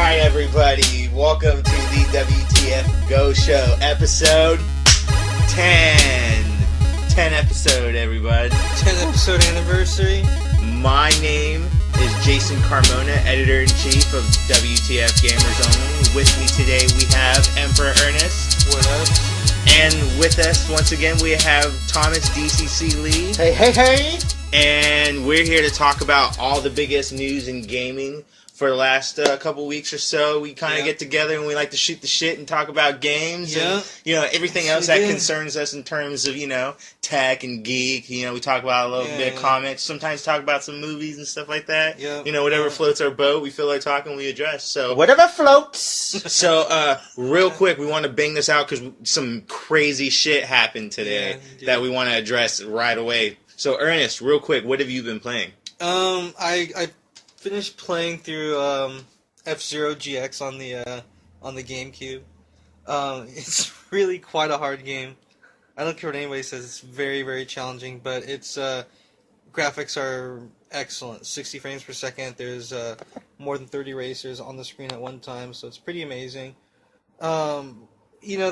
Alright, everybody, welcome to the WTFGO show, episode 10. 10 episode, everybody. 10 episode anniversary. My name is Jason Carmona, editor-in-chief of WTF Gamers Only. With me today, we have Emperor Ernest. What up? And with us, once again, we have Thomas DCC Lee. Hey, hey, hey! And we're here to talk about all the biggest news in gaming. For the last couple weeks or so, we kind of get together and we like to shoot the shit and talk about games and, everything else that concerns us in terms of, tech and geek. We talk about a little bit of comics, sometimes talk about some movies and stuff like that. Whatever floats our boat, we feel like talking, we address. So whatever floats. So, real quick, we want to bang this out because some crazy shit happened today that we want to address right away. So, Ernest, real quick, what have you been playing? I finished playing through F-Zero GX on the GameCube. It's really quite a hard game. I don't care what anybody says. It's very, very challenging, but its graphics are excellent. 60 frames per second. There's more than 30 racers on the screen at one time, so it's pretty amazing. The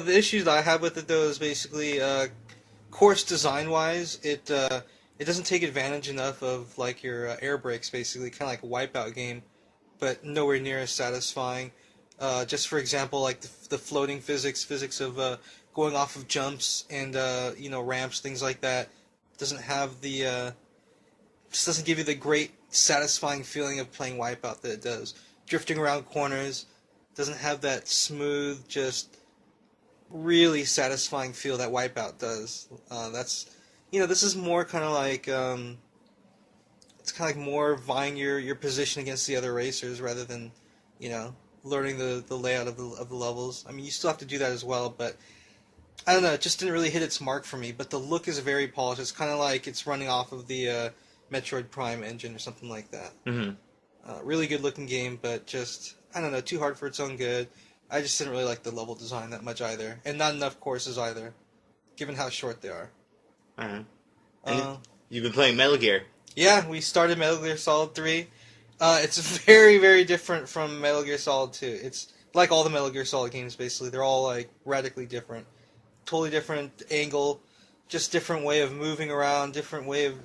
issues that I have with it though is basically course design-wise, it doesn't take advantage enough of like your air brakes, basically, kind of like a Wipeout game, but nowhere near as satisfying. Just for example, like the floating physics of going off of jumps and ramps, things like that, doesn't have the just doesn't give you the great satisfying feeling of playing Wipeout that it does. Drifting around corners doesn't have that smooth, just really satisfying feel that Wipeout does. This is more kind of like, it's kind of like more vying your position against the other racers rather than, learning the layout of the levels. I mean, you still have to do that as well, but I don't know, it just didn't really hit its mark for me. But the look is very polished. It's kind of like it's running off of the Metroid Prime engine or something like that. Mm-hmm. Really good looking game, but just, I don't know, too hard for its own good. I just didn't really like the level design that much either, and not enough courses either, given how short they are. And you've been playing Metal Gear. Yeah, we started Metal Gear Solid 3. It's very, very different from Metal Gear Solid 2. It's like all the Metal Gear Solid games, basically. They're all, like, radically different. Totally different angle, just different way of moving around, different way of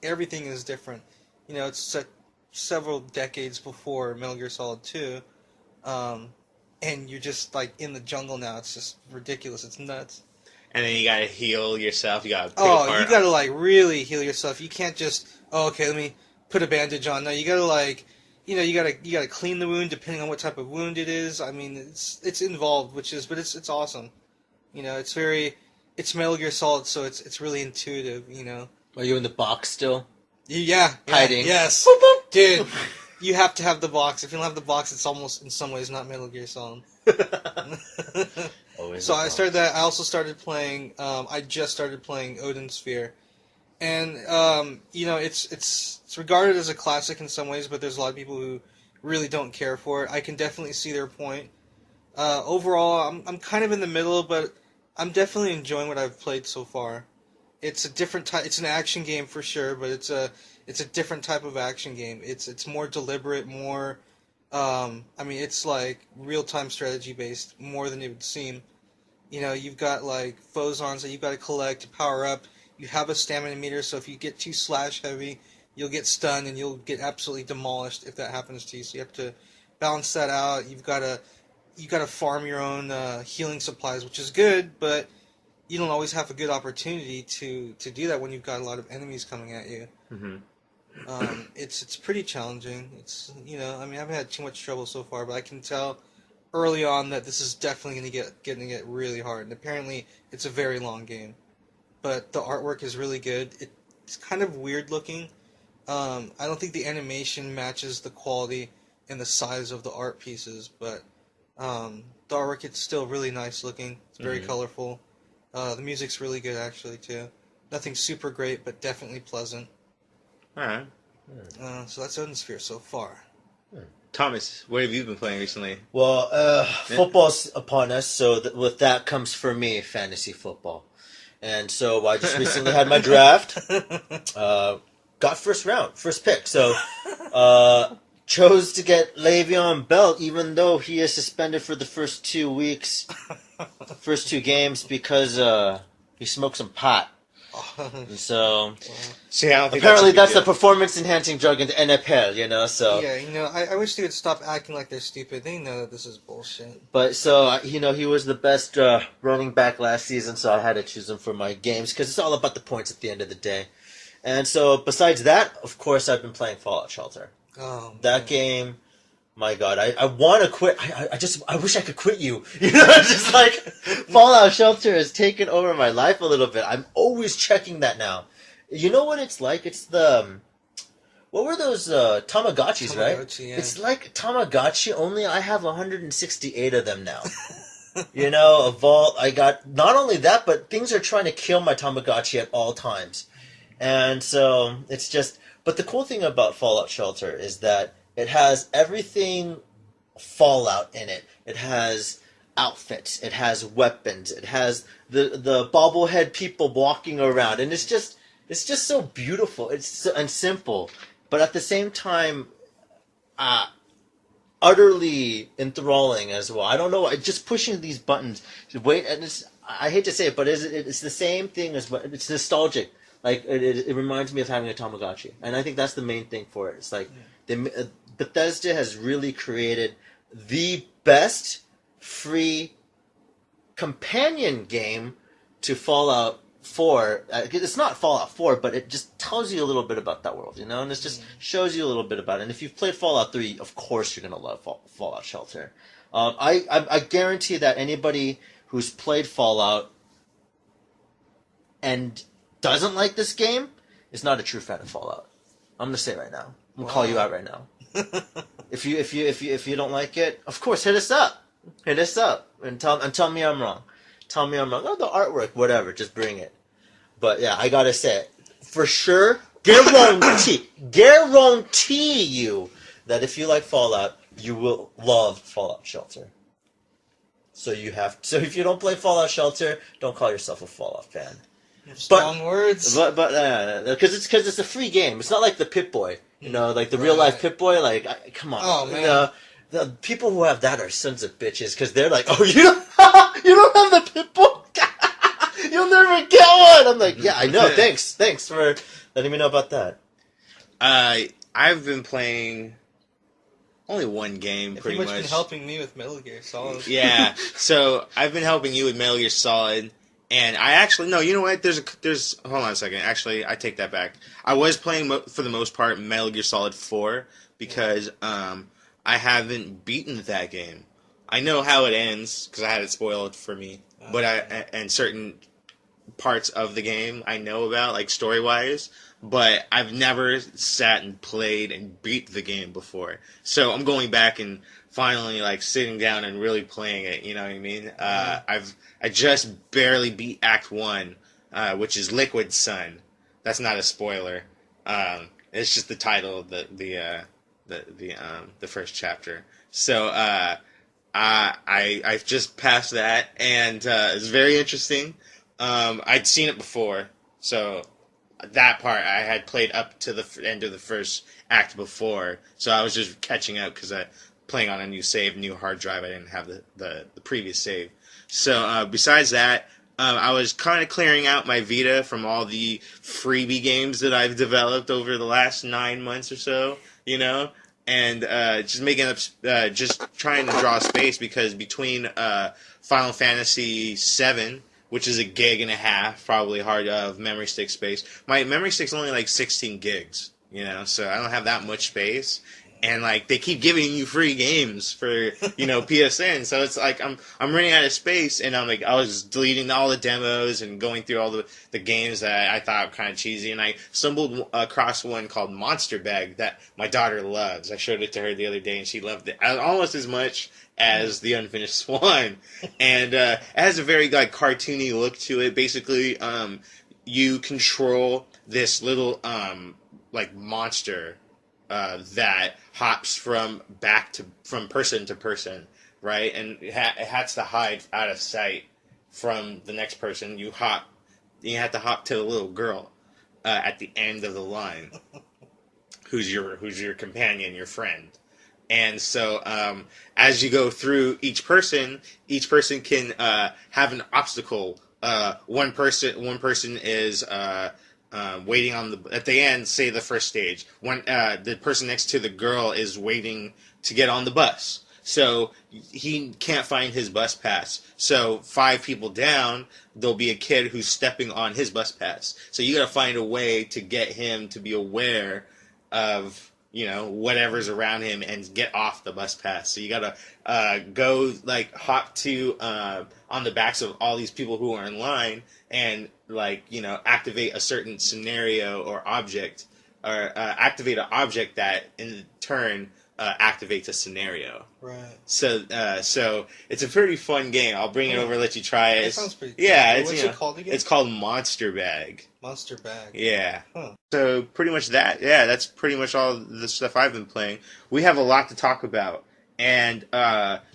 everything is different. It's set several decades before Metal Gear Solid 2, and you're just, like, in the jungle now. It's just ridiculous. It's nuts. And then you gotta heal yourself. You gotta pick apart. You gotta like really heal yourself. You can't just okay, let me put a bandage on. No, you gotta like, you gotta clean the wound depending on what type of wound it is. I mean, it's involved, but it's awesome. It's Metal Gear Solid, so it's really intuitive. Are you in the box still? Yeah, hiding. Yes, boop, boop. Dude. You have to have the box. If you don't have the box, it's almost in some ways not Metal Gear Solid. So I started that. I also started playing. I just started playing Odin Sphere, and it's regarded as a classic in some ways, but there's a lot of people who really don't care for it. I can definitely see their point. Overall, I'm kind of in the middle, but I'm definitely enjoying what I've played so far. It's a different type. It's an action game for sure, but it's a different type of action game. It's more deliberate, more. It's like real-time strategy based more than it would seem. You've got like phosons that you've got to collect to power up. You have a stamina meter, so if you get too slash heavy, you'll get stunned and you'll get absolutely demolished if that happens to you. So you have to balance that out. You got to farm your own healing supplies, which is good, but you don't always have a good opportunity to do that when you've got a lot of enemies coming at you. Mm-hmm. It's pretty challenging. I haven't had too much trouble so far, but I can tell early on that this is definitely going to get really hard. And apparently, it's a very long game, but the artwork is really good. It's kind of weird looking. I don't think the animation matches the quality and the size of the art pieces, but the artwork it's still really nice looking. It's very colorful. The music's really good actually too. Nothing super great, but definitely pleasant. All right. So that's Odin Sphere so far. Thomas, what have you been playing recently? Well, football's upon us, so with that comes for me fantasy football. And so I just recently had my draft. Got first pick. So chose to get Le'Veon Bell, even though he is suspended for the first 2 weeks, first 2 games, because he smoked some pot. And so, See, I don't think apparently that's deal. the performance-enhancing drug in the NFL, you know, so... Yeah, you know, I wish they would stop acting like they're stupid. They know that this is bullshit. But, so, you know, he was the best running back last season, so I had to choose him for my games, because it's all about the points at the end of the day. And so, besides that, of course, I've been playing Fallout Shelter. Oh, that game... My God, I want to quit. I wish I could quit you. You know, just like Fallout Shelter has taken over my life a little bit. I'm always checking that now. You know what it's like? It's the what were those Tamagotchis, right? Yeah. It's like Tamagotchi. Only I have 168 of them now. You know, a vault. I got not only that, but things are trying to kill my Tamagotchi at all times, and so it's just. But the cool thing about Fallout Shelter is that it has everything Fallout in it. It has outfits. It has weapons. It has the bobblehead people walking around, and it's just so beautiful. It's and simple, but at the same time, utterly enthralling as well. I don't know. Just pushing these buttons. Wait, and I hate to say it, but it's the same thing as it's nostalgic. Like it reminds me of having a Tamagotchi, and I think that's the main thing for it. It's like Bethesda has really created the best free companion game to Fallout 4. It's not Fallout 4, but it just tells you a little bit about that world, you know, and it just shows you a little bit about it. And if you've played Fallout 3, of course you're going to love Fallout Shelter. I guarantee that anybody who's played Fallout and doesn't like this game is not a true fan of Fallout. I'm going to say it right now. I'm going to call you out right now. If you don't like it, of course, hit us up. Hit us up and tell me I'm wrong. Tell me I'm wrong. Oh, the artwork, whatever, just bring it. But yeah, I gotta say it for sure. Guarantee you that if you like Fallout, you will love Fallout Shelter. So if you don't play Fallout Shelter, don't call yourself a Fallout fan. Strong words. But because it's a free game. It's not like the Pip-Boy. You know, like the real life Pip-Boy. Like, come on. Oh man. The people who have that are sons of bitches because they're like, oh, you don't have the Pip-Boy? You'll never get one. I'm like, yeah, I know. Thanks for letting me know about that. I've been playing only one game, pretty much. You've been helping me with Metal Gear Solid. Yeah, so I've been helping you with Metal Gear Solid, and I actually no. You know what? There's hold on a second. Actually, I take that back. I was playing for the most part Metal Gear Solid 4 because I haven't beaten that game. I know how it ends because I had it spoiled for me, but and certain parts of the game I know about, like story wise. But I've never sat and played and beat the game before. So I'm going back and finally like sitting down and really playing it. You know what I mean? I just barely beat Act 1, which is Liquid Sun. That's not a spoiler. It's just the title of the first chapter. So I've just passed that, and it's very interesting. I'd seen it before, so. That part I had played up to the end of the first act before, so I was just catching up because I playing on a new save, new hard drive. I didn't have the previous save. So besides that, I was kind of clearing out my Vita from all the freebie games that I've developed over the last 9 months or so, you know, and just making up, just trying to draw space because between Final Fantasy VII. Which is a gig and a half, probably hard of memory stick space. My memory stick's only like 16 gigs, you know, so I don't have that much space. And like they keep giving you free games for PSN, so it's like I'm running out of space, and I'm like I was deleting all the demos and going through all the games that I thought were kind of cheesy, and I stumbled across one called Monster Bag that my daughter loves. I showed it to her the other day, and she loved it almost as much as the Unfinished Swan, and it has a very like cartoony look to it. Basically, you control this little like monster that hops from person to person, right? And it has to hide out of sight from the next person. You have to hop to the little girl at the end of the line, who's your companion, your friend. And so, as you go through each person can have an obstacle. One person is waiting on at the end. Say the first stage. The person next to the girl is waiting to get on the bus. So he can't find his bus pass. So 5 people down, there'll be a kid who's stepping on his bus pass. So you got to find a way to get him to be aware of whatever's around him and get off the bus pass. So you gotta go hop to on the backs of all these people who are in line and activate a certain scenario or object, or activate an object that in turn activates a scenario. Right. So it's a pretty fun game. I'll bring it over and let you try it. That sounds pretty cool. Yeah. What's it called again? It's called Monster Bag. Monster Bag. Yeah. Huh. So pretty much that. Yeah, that's pretty much all the stuff I've been playing. We have a lot to talk about. And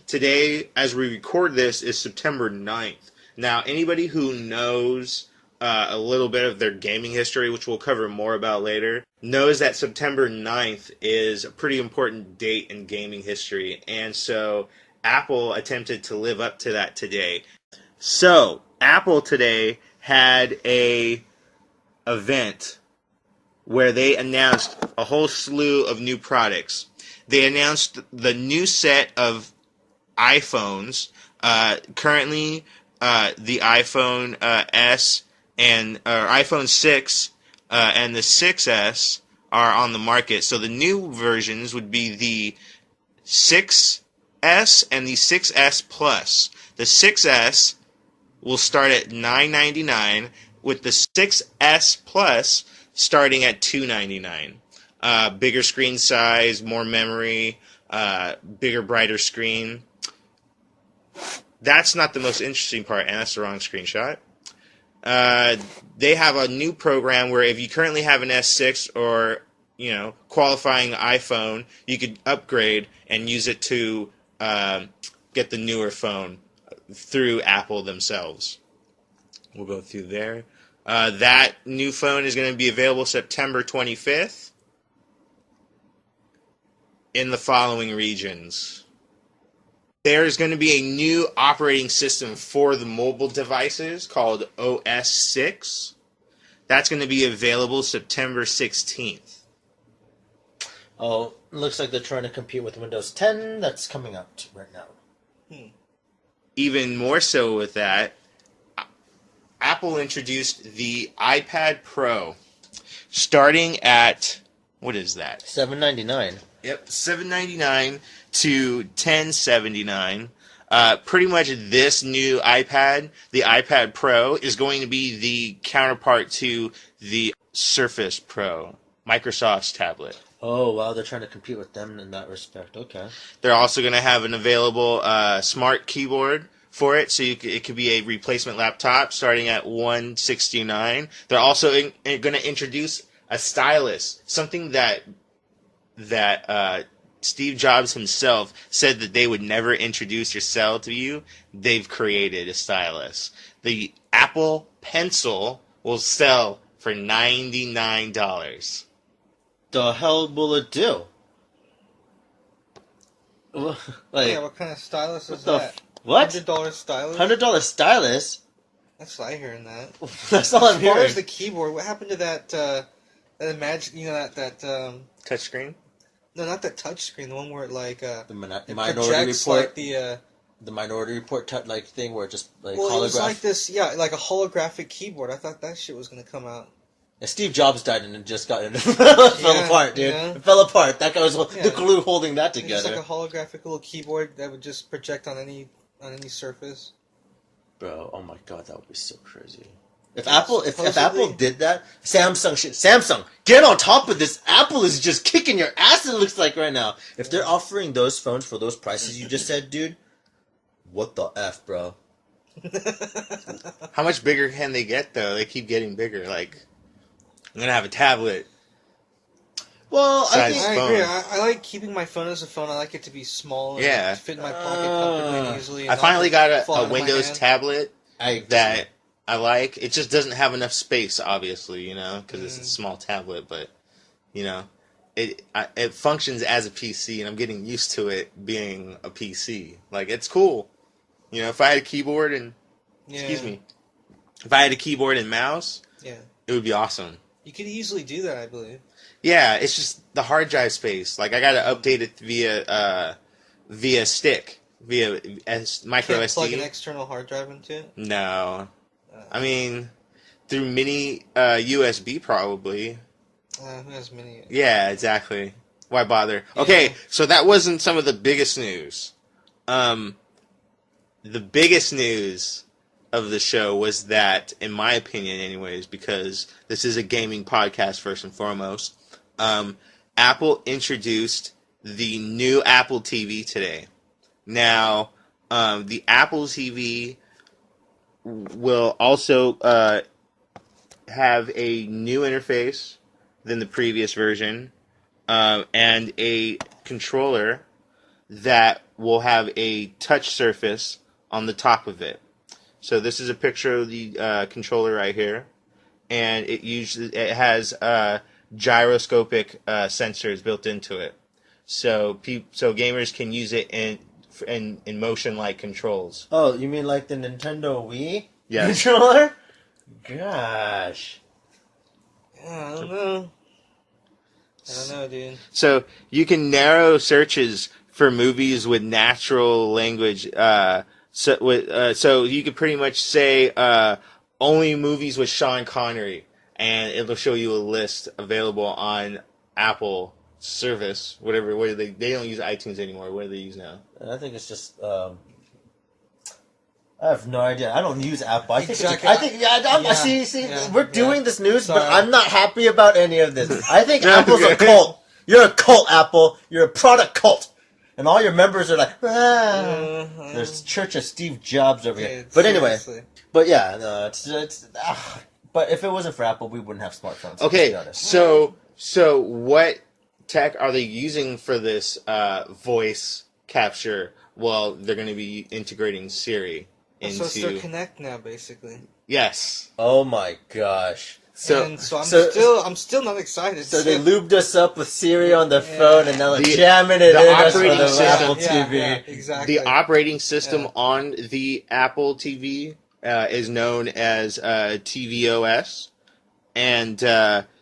today, as we record this, is September 9th. Now, anybody who knows a little bit of their gaming history, which we'll cover more about later, knows that September 9th is a pretty important date in gaming history. And so Apple attempted to live up to that today. So Apple today had a event where they announced a whole slew of new products. They announced the new set of iPhones. Currently, the iPhone S and iPhone 6 and the 6S are on the market. So the new versions would be the 6S and the 6S Plus. The 6S will start at $999, with the 6S Plus starting at $299. Bigger screen size, more memory, bigger, brighter screen. That's not the most interesting part, and that's the wrong screenshot. They have a new program where if you currently have an S6 or qualifying iPhone, you could upgrade and use it to get the newer phone through Apple themselves. We'll go through there. That new phone is going to be available September 25th in the following regions. There's going to be a new operating system for the mobile devices called OS 6. That's going to be available September 16th. Oh, looks like they're trying to compete with Windows 10. That's coming out right now. Even more so with that, Apple introduced the iPad Pro, starting at, what is that? $799. Yep, $799 to $1079. Pretty much this new iPad, the iPad Pro, is going to be the counterpart to the Surface Pro, Microsoft's tablet. Oh, wow, they're trying to compete with them in that respect. Okay. They're also going to have an available smart keyboard for it, so it could be a replacement laptop starting at $169. They're also going to introduce a stylus, something that Steve Jobs himself said that they would never introduce or sell to you. They've created a stylus. The Apple Pencil will sell for $99. The hell will it do? What kind of stylus is the that? What? $100 stylus? $100 stylus? That's what I hear in that. That's all I'm As far hearing. as the keyboard, what happened to that Imagine, that Touchscreen? no, not that touch screen, the one where it The it Minority projects Report. like The Minority Report thing where it just well, holograph. it was like this, like a holographic keyboard. I thought that shit was gonna come out. Yeah, Steve Jobs died and it just got it fell apart, dude. Yeah. It fell apart. That guy was the glue holding that It's just together. like a holographic little keyboard that would just project on any surface. Bro, oh my god, that would be so crazy. If Supposedly- Apple did that, Samsung, get on top of this. Apple is just kicking your ass, it looks like right now. If they're offering those phones for those prices you just said, dude, what the F, bro? How much bigger can they get, though? They keep getting bigger. Like, I'm going to have a tablet. Well, I Size think... I phone. agree. I like keeping my phone as a phone. I like it to be small and Yeah. fit in my pocket comfortably and easily. And I not finally got fall out a of my Windows hand. tablet I that I like. It just doesn't have enough space, obviously, because it's a small tablet. But, it functions as a PC, and I'm getting used to it being a PC. Like, it's cool. You know, if I had a keyboard and excuse me, if I had a keyboard and mouse, it would be awesome. You could easily do that, I believe. Yeah, it's just the hard drive space. Like, I got to update it via stick, via micro Can't SD. plug an external hard drive into it? No, I mean through mini USB probably. Who has mini? Yeah, exactly. Why bother? Yeah. Okay, so that wasn't some of the biggest news. The biggest news of the show was that, in my opinion anyways, because this is a gaming podcast first and foremost, Apple introduced the new Apple TV today. Now, the Apple TV will also have a new interface than the previous version, and a controller that will have a touch surface on the top of it. So this is a picture of the controller right here, and it has gyroscopic sensors built into it, so gamers can use it in motion-like controls. Oh, you mean like the Nintendo Wii controller? Gosh. Yeah, I don't know. Dude. So you can narrow searches for movies with natural language. So you could pretty much say only movies with Sean Connery, and it'll show you a list available on Apple service. Whatever. What do they don't use iTunes anymore. What do they use now? I think it's just. I have no idea. I don't use Apple. I think we're doing this news, but I'm not happy about any of this. I think Apple's a cult. You're a cult, Apple. You're a product cult. And all your members are like, there's Church of Steve Jobs over here. But anyway, but yeah, no, it's but if it wasn't for Apple, we wouldn't have smartphones. Okay, so what tech are they using for this voice capture? Well, they're going to be integrating Siri into. So it's their Connect now, basically. Yes. Oh my gosh. I'm still not excited. So they lubed us up with Siri on their phone, and now they're jamming it in us for the Apple TV. Yeah, exactly. The operating system on the Apple TV is known as tvOS, and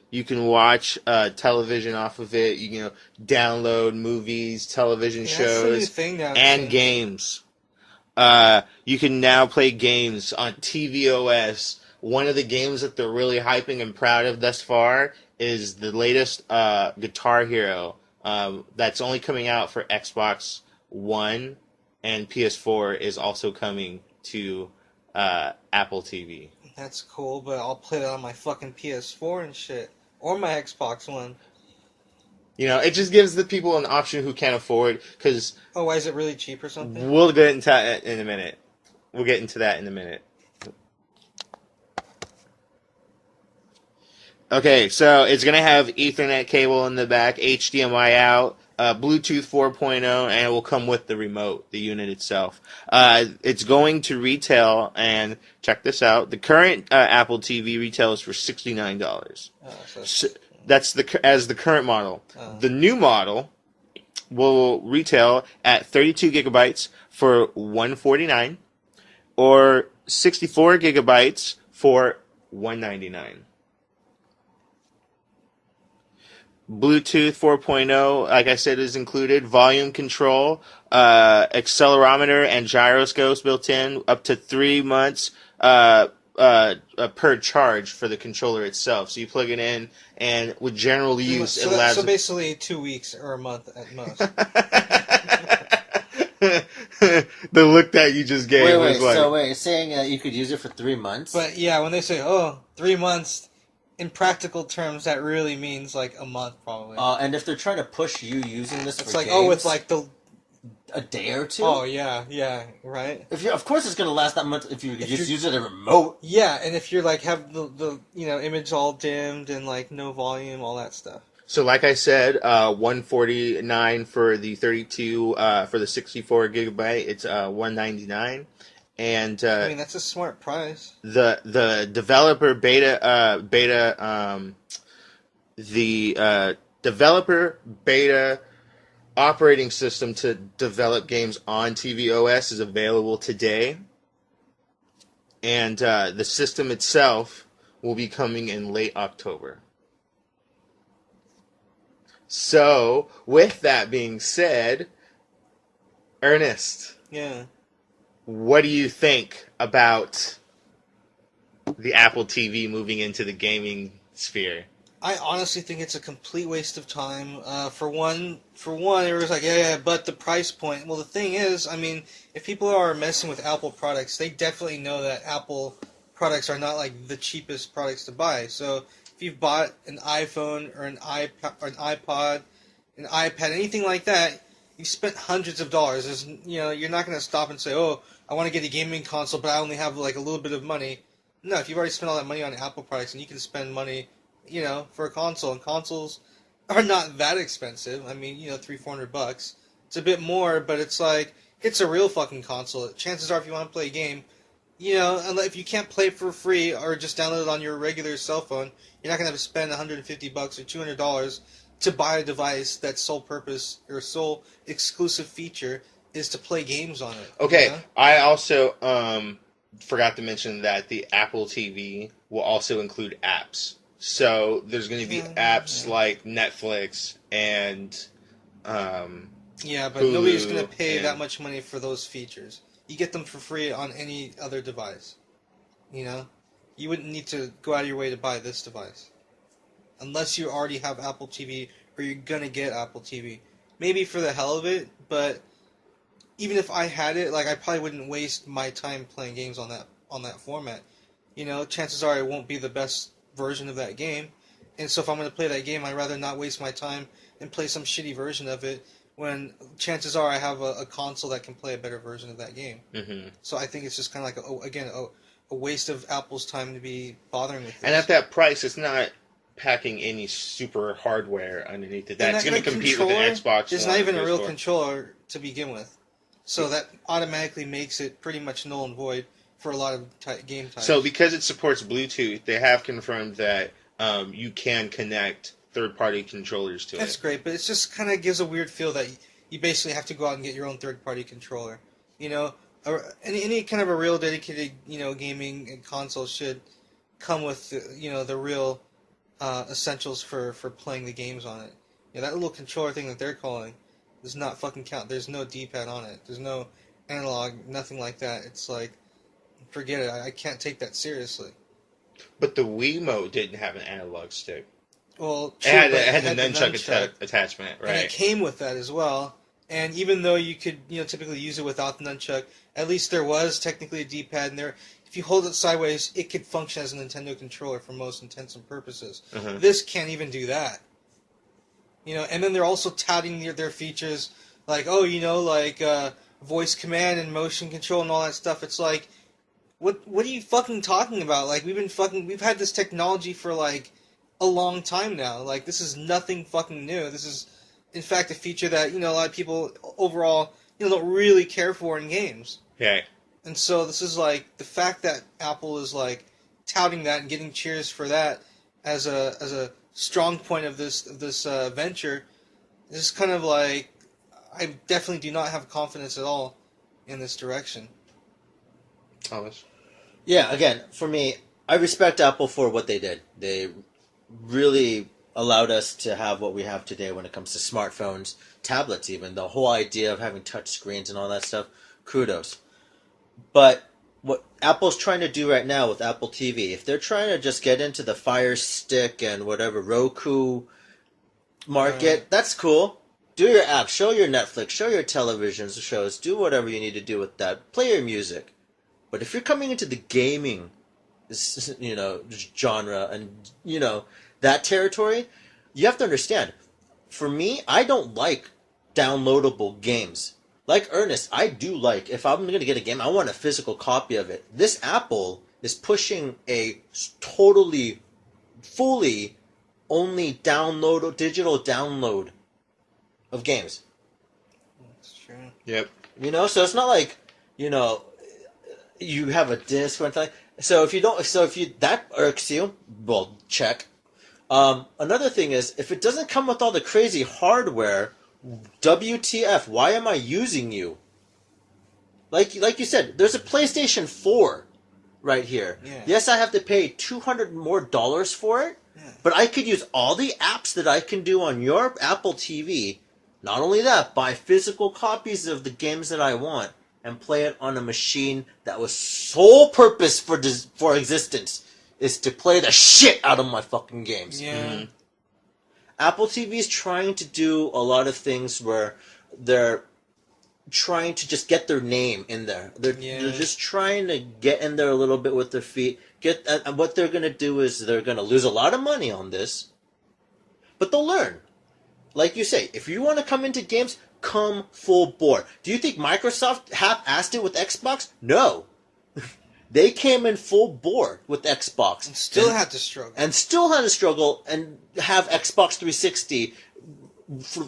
you can watch television off of it. You can download movies, television shows, and games. You can now play games on tvOS. One of the games that they're really hyping and proud of thus far is the latest Guitar Hero that's only coming out for Xbox One, and PS4 is also coming to Apple TV. That's cool, but I'll play that on my fucking PS4 and shit. Or my Xbox One. It just gives the people an option who can't afford, because... Oh, why is it really cheap or something? We'll get into that in a minute. We'll get into that in a minute. Okay, so it's going to have Ethernet cable in the back, HDMI out, Bluetooth 4.0, and it will come with the remote, the unit itself. It's going to retail, and check this out, the current Apple TV retails for $69. That's the current model. The new model will retail at 32 gigabytes for $149, or 64 gigabytes for $199. Bluetooth 4.0, like I said, is included. Volume control, accelerometer, and gyroscopes built in. Up to 3 months per charge for the controller itself. So you plug it in, and with general use, it lasts. So basically 2 weeks or a month at most. The look that you just gave was like... So you're saying that you could use it for 3 months? But yeah, when they say, 3 months... In practical terms, that really means like a month, probably. And if they're trying to push you using this it's for like, games, it's like a day or two. Oh yeah, right. Of course, it's gonna last that much if you just use it a remote. Yeah, and if you're like have the image all dimmed and like no volume, all that stuff. So, like I said, $149 for the 32. For the 64 gigabyte, it's $199. And that's a smart price. The developer beta developer beta operating system to develop games on tvOS is available today. And the system itself will be coming in late October. So, with that being said, Ernest, Yeah. what do you think about the Apple TV moving into the gaming sphere? I honestly think it's a complete waste of time. For one, it was like, yeah, but the price point. Well, the thing is, I mean, if people are messing with Apple products, they definitely know that Apple products are not like the cheapest products to buy. So if you've bought an iPhone or an iPad or an iPod, an iPad, anything like that, you've spent hundreds of dollars. There's, you're not going to stop and say, oh, I want to get a gaming console, but I only have like a little bit of money. No, if you've already spent all that money on Apple products, and you can spend money for a console, and consoles are not that expensive. I mean, $300-400. It's a bit more, but it's like, it's a real fucking console. Chances are, if you want to play a game, if you can't play it for free or just download it on your regular cell phone, you're not gonna have to spend $150 or $200 to buy a device that's sole purpose or sole exclusive feature is to play games on it. Okay, I also forgot to mention that the Apple TV will also include apps. So there's going to be apps like Netflix and yeah, but Hulu nobody's going to pay that much money for those features. You get them for free on any other device. You wouldn't need to go out of your way to buy this device. Unless you already have Apple TV or you're going to get Apple TV. Maybe for the hell of it, but even if I had it, like, I probably wouldn't waste my time playing games on that format. Chances are it won't be the best version of that game, and so if I'm going to play that game, I'd rather not waste my time and play some shitty version of it when chances are I have a console that can play a better version of that game. Mm-hmm. So I think it's just kind of like a waste of Apple's time to be bothering with this. And at that price, it's not packing any super hardware underneath it. That's going to compete with an Xbox. It's not even a real controller to begin with, so that automatically makes it pretty much null and void for a lot of game types. So because it supports Bluetooth, they have confirmed that you can connect third-party controllers to it. That's great, but it just kind of gives a weird feel that you basically have to go out and get your own third-party controller. Any kind of a real dedicated, gaming console should come with, the real essentials for playing the games on it. That little controller thing that they're calling does not fucking count. There's no D-pad on it. There's no analog, nothing like that. It's like, forget it. I can't take that seriously. But the Wiimote didn't have an analog stick. Well, true, it had the nunchuck attachment, right? And it came with that as well. And even though you could, typically use it without the nunchuck, at least there was technically a D-pad, and if you hold it sideways, it could function as a Nintendo controller for most intents and purposes. Uh-huh. This can't even do that. And then they're also touting their features, like, voice command and motion control and all that stuff. It's like, what are you fucking talking about? Like, we've had this technology for, like, a long time now. Like, this is nothing fucking new. This is, in fact, a feature that, a lot of people overall, don't really care for in games. Yeah. And so this is, like, the fact that Apple is, like, touting that and getting cheers for that as a strong point of this venture is kind of like, I definitely do not have confidence at all in this direction. Thomas? Yeah, again, for me, I respect Apple for what they did. They really allowed us to have what we have today when it comes to smartphones, tablets even. The whole idea of having touch screens and all that stuff, kudos. But what Apple's trying to do right now with Apple TV, if they're trying to just get into the Fire Stick and whatever Roku market, that's cool. Do your app, show your Netflix, show your television shows, do whatever you need to do with that. Play your music. But if you're coming into the gaming, genre and, that territory, you have to understand, for me, I don't like downloadable games. Like Ernest, I do like, if I'm going to get a game, I want a physical copy of it. This Apple is pushing a totally, fully, only digital download of games. That's true. Yep. So it's not like, you have a disc or anything. So if that irks you, well, check. Another thing is, if it doesn't come with all the crazy hardware, WTF? Why am I using you? Like you said, there's a PlayStation 4 right here. Yeah. Yes, I have to pay $200 more for it, but I could use all the apps that I can do on your Apple TV. Not only that, buy physical copies of the games that I want and play it on a machine that was sole purpose for existence is to play the shit out of my fucking games. Yeah. Mm-hmm. Apple TV is trying to do a lot of things where they're trying to just get their name in there. They're just trying to get in there a little bit with their feet. And what they're going to do is they're going to lose a lot of money on this, but they'll learn. Like you say, if you want to come into games, come full bore. Do you think Microsoft half-assed it with Xbox? No. They came in full bore with Xbox. And still had to struggle. And still had to struggle and have Xbox 360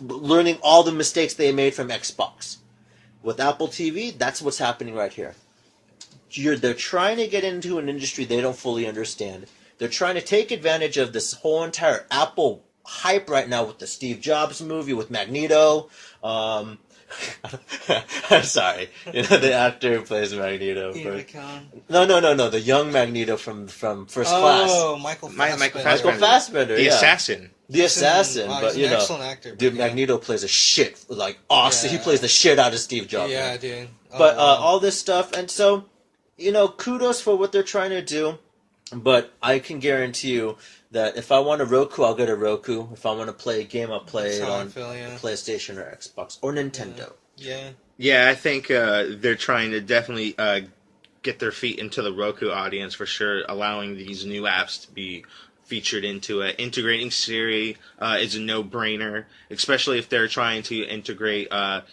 learning all the mistakes they made from Xbox. With Apple TV, that's what's happening right here. They're trying to get into an industry they don't fully understand. They're trying to take advantage of this whole entire Apple hype right now with the Steve Jobs movie, with Magneto. I'm sorry. You know, the actor who plays Magneto. No. The young Magneto from First Class. Oh, Michael Fassbender. The assassin. The assassin. But, he's an excellent actor. Dude, Magneto plays a shit, awesome. Yeah. He plays the shit out of Steve Jobs. Yeah, dude. But all this stuff, and so, kudos for what they're trying to do. But I can guarantee you that if I want a Roku, I'll get a Roku. If I want to play a game, I'll play it on PlayStation or Xbox or Nintendo. Yeah. Yeah, I think they're trying to definitely get their feet into the Roku audience for sure, allowing these new apps to be featured into it. Integrating Siri is a no-brainer, especially if they're trying to integrate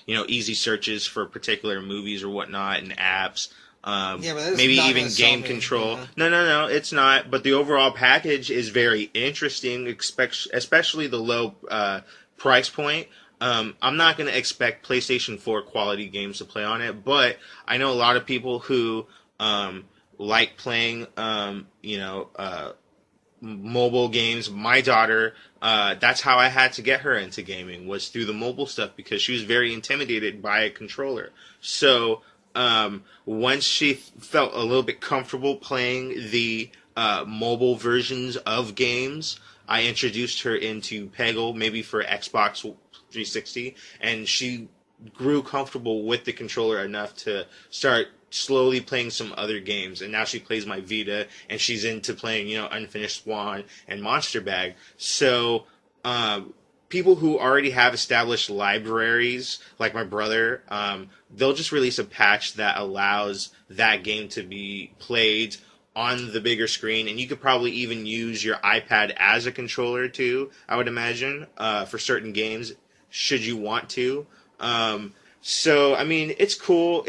easy searches for particular movies or whatnot and apps. Maybe even game control. No, it's not. But the overall package is very interesting, especially the low price point. I'm not going to expect PlayStation 4 quality games to play on it, but I know a lot of people who like playing, mobile games. My daughter, that's how I had to get her into gaming, was through the mobile stuff, because she was very intimidated by a controller. So once she felt a little bit comfortable playing the mobile versions of games, I introduced her into Peggle, maybe for Xbox 360, and she grew comfortable with the controller enough to start slowly playing some other games, and now she plays my Vita, and she's into playing, Unfinished Swan and Monster Bag. So people who already have established libraries, like my brother, they'll just release a patch that allows that game to be played on the bigger screen, and you could probably even use your iPad as a controller too, I would imagine, for certain games, should you want to. So, I mean, it's cool.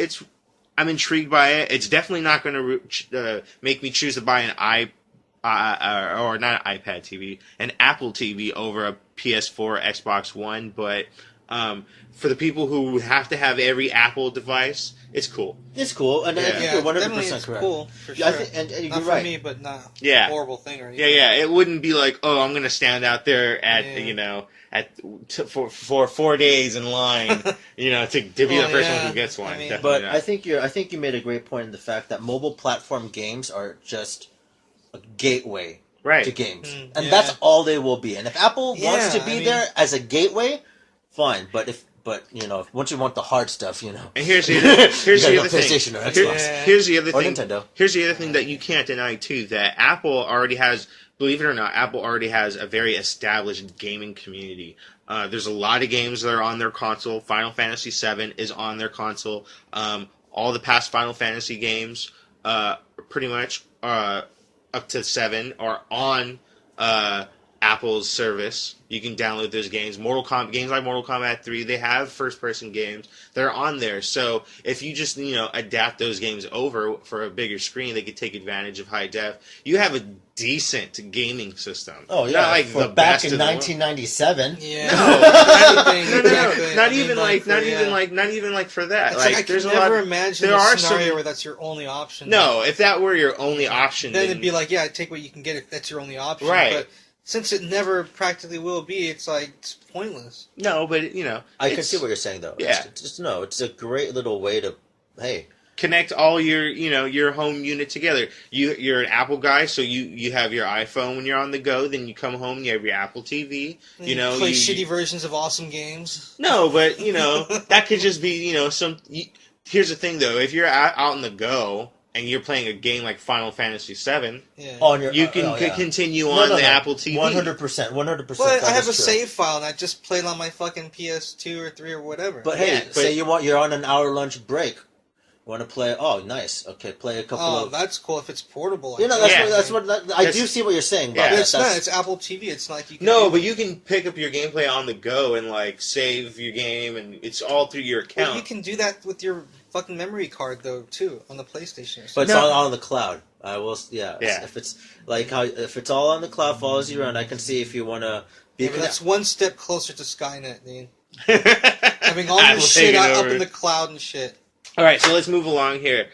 I'm intrigued by it. It's definitely not going to make me choose to buy an or not an iPad TV, an Apple TV over a PS4 or Xbox One, but for the people who have to have every Apple device, it's cool. It's cool, and I think you're 100% correct. Cool, for sure. And you're not right. for me, but not a horrible thing or anything. Yeah. It wouldn't be like, I'm going to stand out there at for 4 days in line, to be the first one who gets one. But I think you made a great point in the fact that mobile platform games are just a gateway to games, and that's all they will be. And if Apple wants to be there as a gateway, fine. But once you want the hard stuff, And here's the other thing. PlayStation or Xbox. Here's the other or thing. Nintendo. Here's the other thing that you can't deny too. That Apple already has. Believe it or not, Apple already has a very established gaming community. There's a lot of games that are on their console. Final Fantasy VII is on their console. All the past Final Fantasy games, pretty much up to 7, are on Apple's service. You can download those games. Games like Mortal Kombat 3, they have first-person games. They're on there. So if you just, adapt those games over for a bigger screen, they could take advantage of high def. You have a decent gaming system. Oh, yeah. Not like the back in 1997. Yeah. No. Not even for that. It's I can never imagine a scenario where that's your only option. No, if that were your only option, then it'd be like, take what you can get if that's your only option. Right. But since it never practically will be, it's like it's pointless. No, but I can see what you're saying though. Yeah. It's a great little way to, hey, connect all your home unit together. You're an Apple guy, so you have your iPhone when you're on the go. Then you come home and you have your Apple TV. Play shitty versions of awesome games. No, but that could just be here's the thing though: if you're out on the go and you're playing a game like Final Fantasy VII, you can continue on the Apple TV. 100%. But I have a save file and I just played on my fucking PS2 or 3 or whatever. But hey, say you're on an hour lunch break. Want to play? Oh, nice. Okay, play a couple of. Oh, that's cool if it's portable. I do see what you're saying. But it's not. It's Apple TV. It's not like you can. No, but you can pick up your gameplay on the go and like save your game, and it's all through your account. Well, you can do that with your fucking memory card though too on the PlayStation. But it's all on the cloud. I will. Yeah. If it's like if it's all on the cloud, follows you around. I can see if you want to. But that's one step closer to Skynet, dude. Having all your shit up in the cloud and shit. All right, so let's move along here.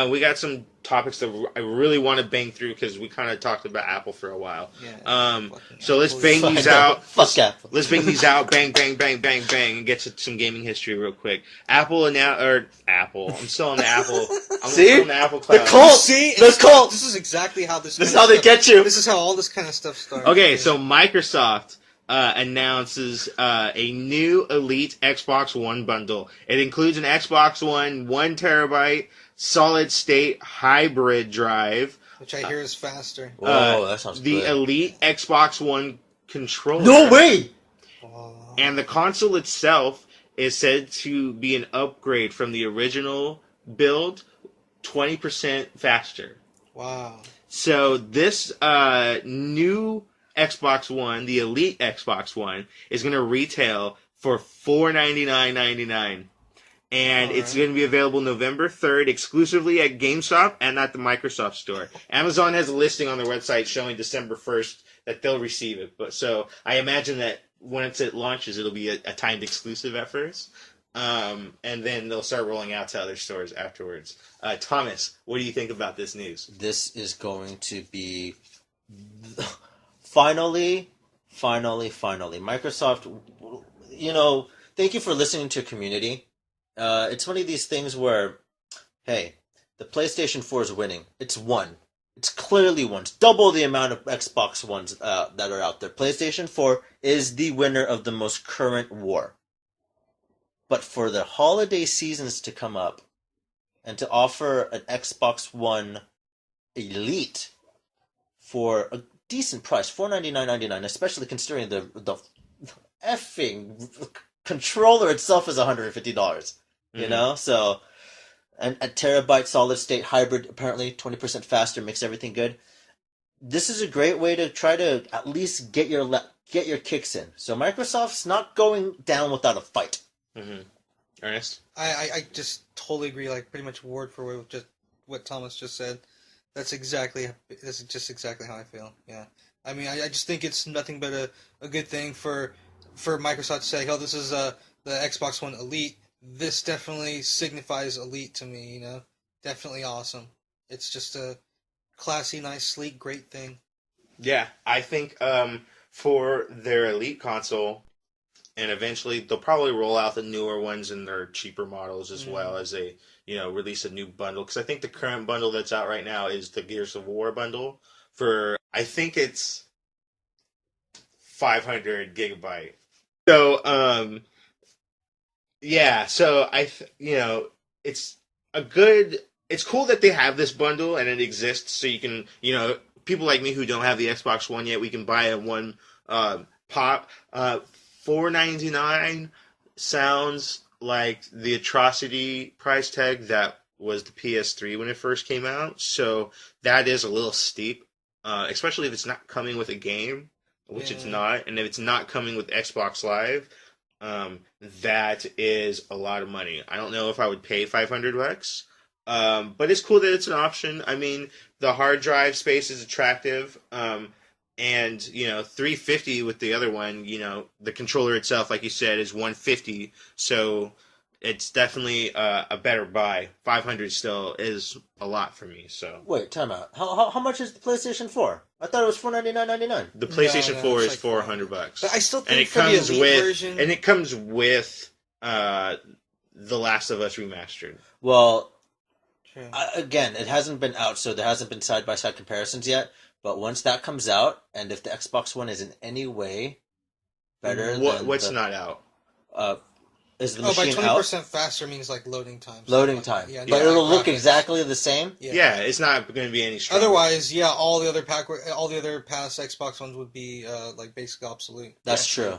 We got some topics that I really want to bang through because we kind of talked about Apple for a while. Yeah, so let's bang these out. Fuck Apple. Let's bang these out. Bang, bang, bang, bang, bang, and get to some gaming history real quick. Apple. I'm still on the Apple. See? On the Apple cloud. The cult. See, the cult. This is exactly how this. This is how they get you. This is how all this kind of stuff starts. Okay, so Microsoft announces a new Elite Xbox One bundle. It includes an Xbox One 1 terabyte solid state hybrid drive, which I hear is faster. Oh, that sounds the good. Elite Xbox One controller. No way! And the console itself is said to be an upgrade from the original build, 20% faster. Wow. So this new Xbox One, the Elite Xbox One, is going to retail for $499.99. And it's going to be available November 3rd exclusively at GameStop and at the Microsoft Store. Amazon has a listing on their website showing December 1st that they'll receive it. But so I imagine that once it launches, it'll be a timed exclusive at first. And then they'll start rolling out to other stores afterwards. Thomas, what do you think about this news? This is going to be... Finally, Microsoft, thank you for listening to community. It's one of these things where, hey, the PlayStation 4 is winning. It's won. It's clearly won. It's double the amount of Xbox Ones that are out there. PlayStation 4 is the winner of the most current war. But for the holiday seasons to come up and to offer an Xbox One Elite for a decent price, $499.99, especially considering the effing controller itself is $150. You know, so and a terabyte solid state hybrid, apparently 20% faster, makes everything good. This is a great way to try to at least get your kicks in. So Microsoft's not going down without a fight. Mm-hmm. Ernest, I just totally agree. Like pretty much word for word, just what Thomas just said. That's just exactly how I feel. Yeah, I mean, I just think it's nothing but a good thing for Microsoft to say, "Oh, this is the Xbox One Elite." This definitely signifies Elite to me. Definitely awesome. It's just a classy, nice, sleek, great thing. Yeah, I think for their Elite console, and eventually they'll probably roll out the newer ones in their cheaper models as well as they release a new bundle. Because I think the current bundle that's out right now is the Gears of War bundle for, I think it's 500 gigabyte. So, yeah, so it's it's cool that they have this bundle and it exists so you can, people like me who don't have the Xbox One yet, we can buy a one pop. $499 sounds like the atrocity price tag that was the PS3 when it first came out. So that is a little steep, especially if it's not coming with a game, which it's not, and if it's not coming with Xbox Live. That is a lot of money. I don't know if I would pay $500, but it's cool that it's an option. I mean, the hard drive space is attractive, and $350 with the other one. The controller itself, like you said, is $150. So it's definitely a better buy. 500 still is a lot for me. So Wait, time out. How much is the PlayStation 4? I thought it was $499.99. the PlayStation No, 4 it's is like $400, But I still and think it for the comes Elite with version... The Last of Us remastered. Well, True. again, it hasn't been out, so there hasn't been side-by-side comparisons yet. But once that comes out, and if the Xbox One is in any way better than What's not out? Is the by machine 20% out? faster means like loading time. Loading time. Yeah, But no, it'll like look graphics. exactly the same? Yeah, it's not going to be any stronger. Otherwise, yeah, all the other past Xbox ones would be like basically obsolete. That's true.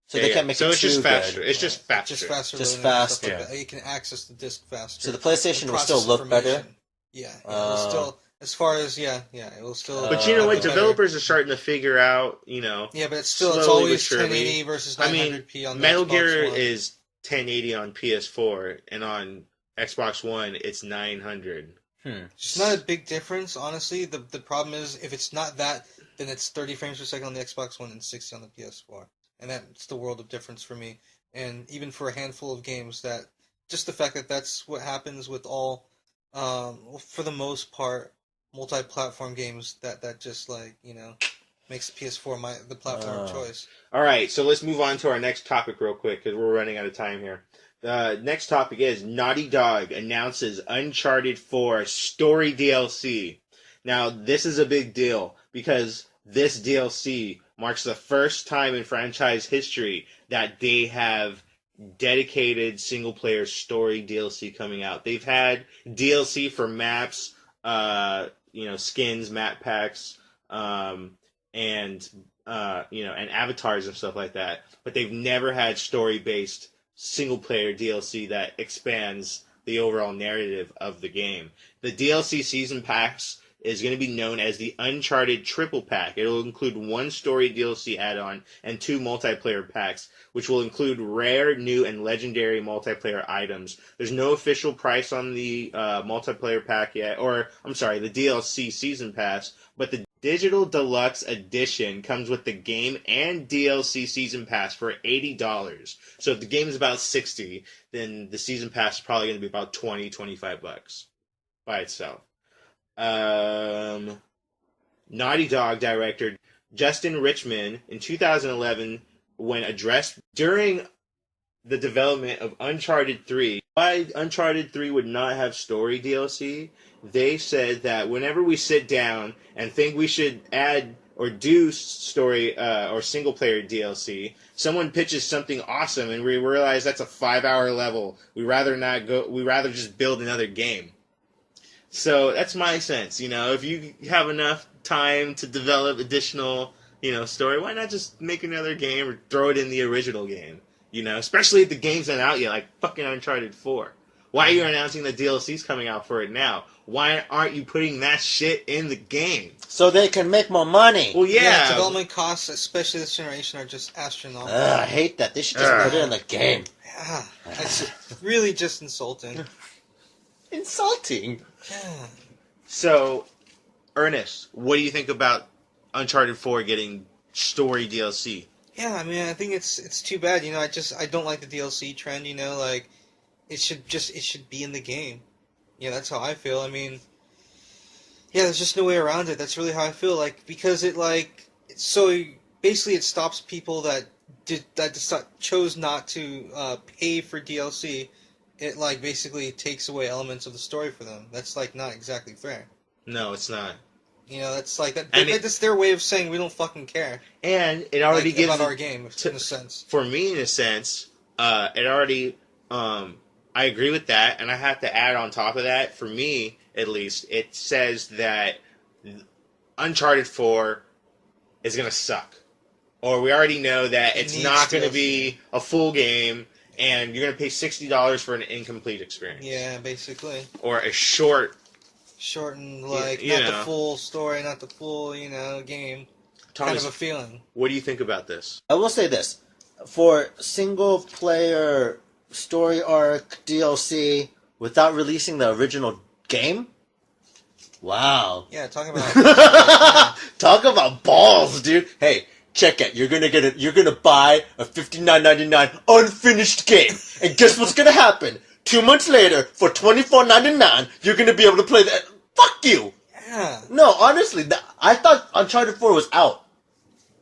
So Yeah, they yeah. can't make So it it's just too faster. good. It's just faster. Just faster. Just loading and fast, stuff like yeah. that. You can access the disc faster. So the PlayStation And will still process look better? information. Yeah, it will still, as far as, it will still... But you know what? better. Developers are starting to figure out, Yeah, but it's still, slowly it's but always surely. 1080 versus 900p on the Metal Xbox Gear One. is 1080 on PS4, and on Xbox One, it's 900. It's not a big difference, honestly. The problem is, if it's not that, then it's 30 frames per second on the Xbox One and 60 on the PS4. And that's the world of difference for me. And even for a handful of games, that just the fact that that's what happens with all, for the most part, multi-platform games, that just, makes the PS4 the platform of choice. All right, so let's move on to our next topic real quick, because we're running out of time here. The next topic is Naughty Dog announces Uncharted 4 story DLC. Now, this is a big deal, because this DLC marks the first time in franchise history that they have dedicated single-player story DLC coming out. They've had DLC for maps, skins, map packs, and avatars and stuff like that. But they've never had story-based single-player DLC that expands the overall narrative of the game. The DLC season packs is going to be known as the Uncharted Triple Pack. It will include one story DLC add-on and 2 multiplayer packs, which will include rare, new, and legendary multiplayer items. There's no official price on the multiplayer pack yet, the DLC season pass, but the Digital Deluxe Edition comes with the game and DLC season pass for $80. So if the game is about $60, then the season pass is probably going to be about $20-$25 by itself. Naughty Dog director Justin Richmond in 2011, when addressed during the development of Uncharted 3, why Uncharted 3 would not have story DLC, they said that whenever we sit down and think we should add or do story or single player DLC, someone pitches something awesome and we realize that's a 5-hour level. We'd rather just build another game. So that's my sense. If you have enough time to develop additional, story, why not just make another game or throw it in the original game? Especially if the game's not out yet, like fucking Uncharted 4. Why are you announcing the DLC's coming out for it now? Why aren't you putting that shit in the game? So they can make more money. Well, yeah. Development costs, especially this generation, are just astronomical. I hate that. They should just put it in the game. Yeah, it's really just insulting. Insulting. Yeah. So, Ernest, what do you think about Uncharted 4 getting story DLC? Yeah, I mean, I think it's too bad. I don't like the DLC trend. It should be in the game. Yeah, that's how I feel. I mean, yeah, there's just no way around it. That's really how I feel. Because so basically it stops people that chose not to pay for DLC. It basically takes away elements of the story for them. That's not exactly fair. No, it's not. That's that's their way of saying we don't fucking care. And it already gives about our game, in a sense. For me, in a sense, it already. I agree with that, and I have to add on top of that. For me, at least, it says that Uncharted 4 is gonna suck, or we already know that it's not gonna be a full game, and you're gonna pay $60 for an incomplete experience. Yeah, basically. Or a shortened, not the full story, not the full, game. Thomas, kind of a feeling. What do you think about this? I will say this. For single-player story arc DLC without releasing the original game? Wow. Yeah, talking about... Talk about balls, dude. Hey, check it. You're gonna buy a $59.99 unfinished game, and guess what's gonna happen? 2 months later, for $24.99, you're gonna be able to play that. Fuck you. Yeah. No, honestly, I thought Uncharted 4 was out.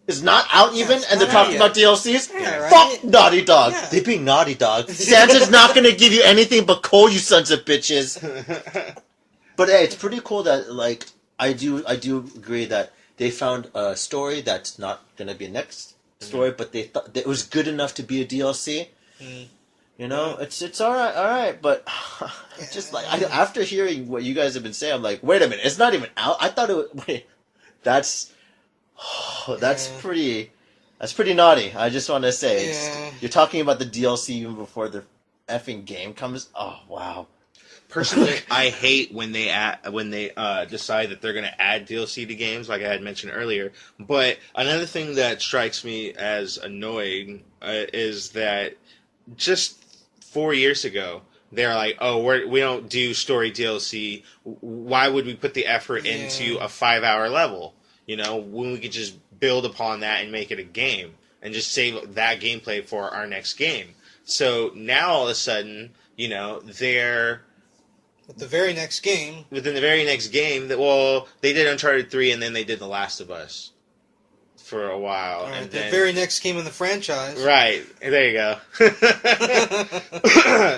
It's not out even, it's and they're not out talking yet. about DLCs? Yeah, right? Fuck Naughty Dog. Yeah. They being Naughty Dog. Santa's not gonna give you anything but coal, you sons of bitches. But hey, it's pretty cool that, like, I do agree that they found a story that's not gonna be a next story, but they thought that it was good enough to be a DLC. You know, it's all right, but just like after hearing what you guys have been saying, I'm like, wait a minute, it's not even out. I thought it was, wait, that's pretty naughty. I just want to say, you're talking about the DLC even before the effing game comes. Oh wow. Personally, I hate when they decide that they're going to add DLC to games, like I had mentioned earlier. But another thing that strikes me as annoying is that just 4 years ago, they're like, "Oh, we don't do story DLC. Why would we put the effort into a 5-hour level? You know, when we could just build upon that and make it a game and just save that gameplay for our next game." So now all of a sudden, you know, they're With the very next game. within the very next game, they did Uncharted 3 and then they did The Last of Us for a while. Right, and the then, very next game in the franchise. Right. There you go.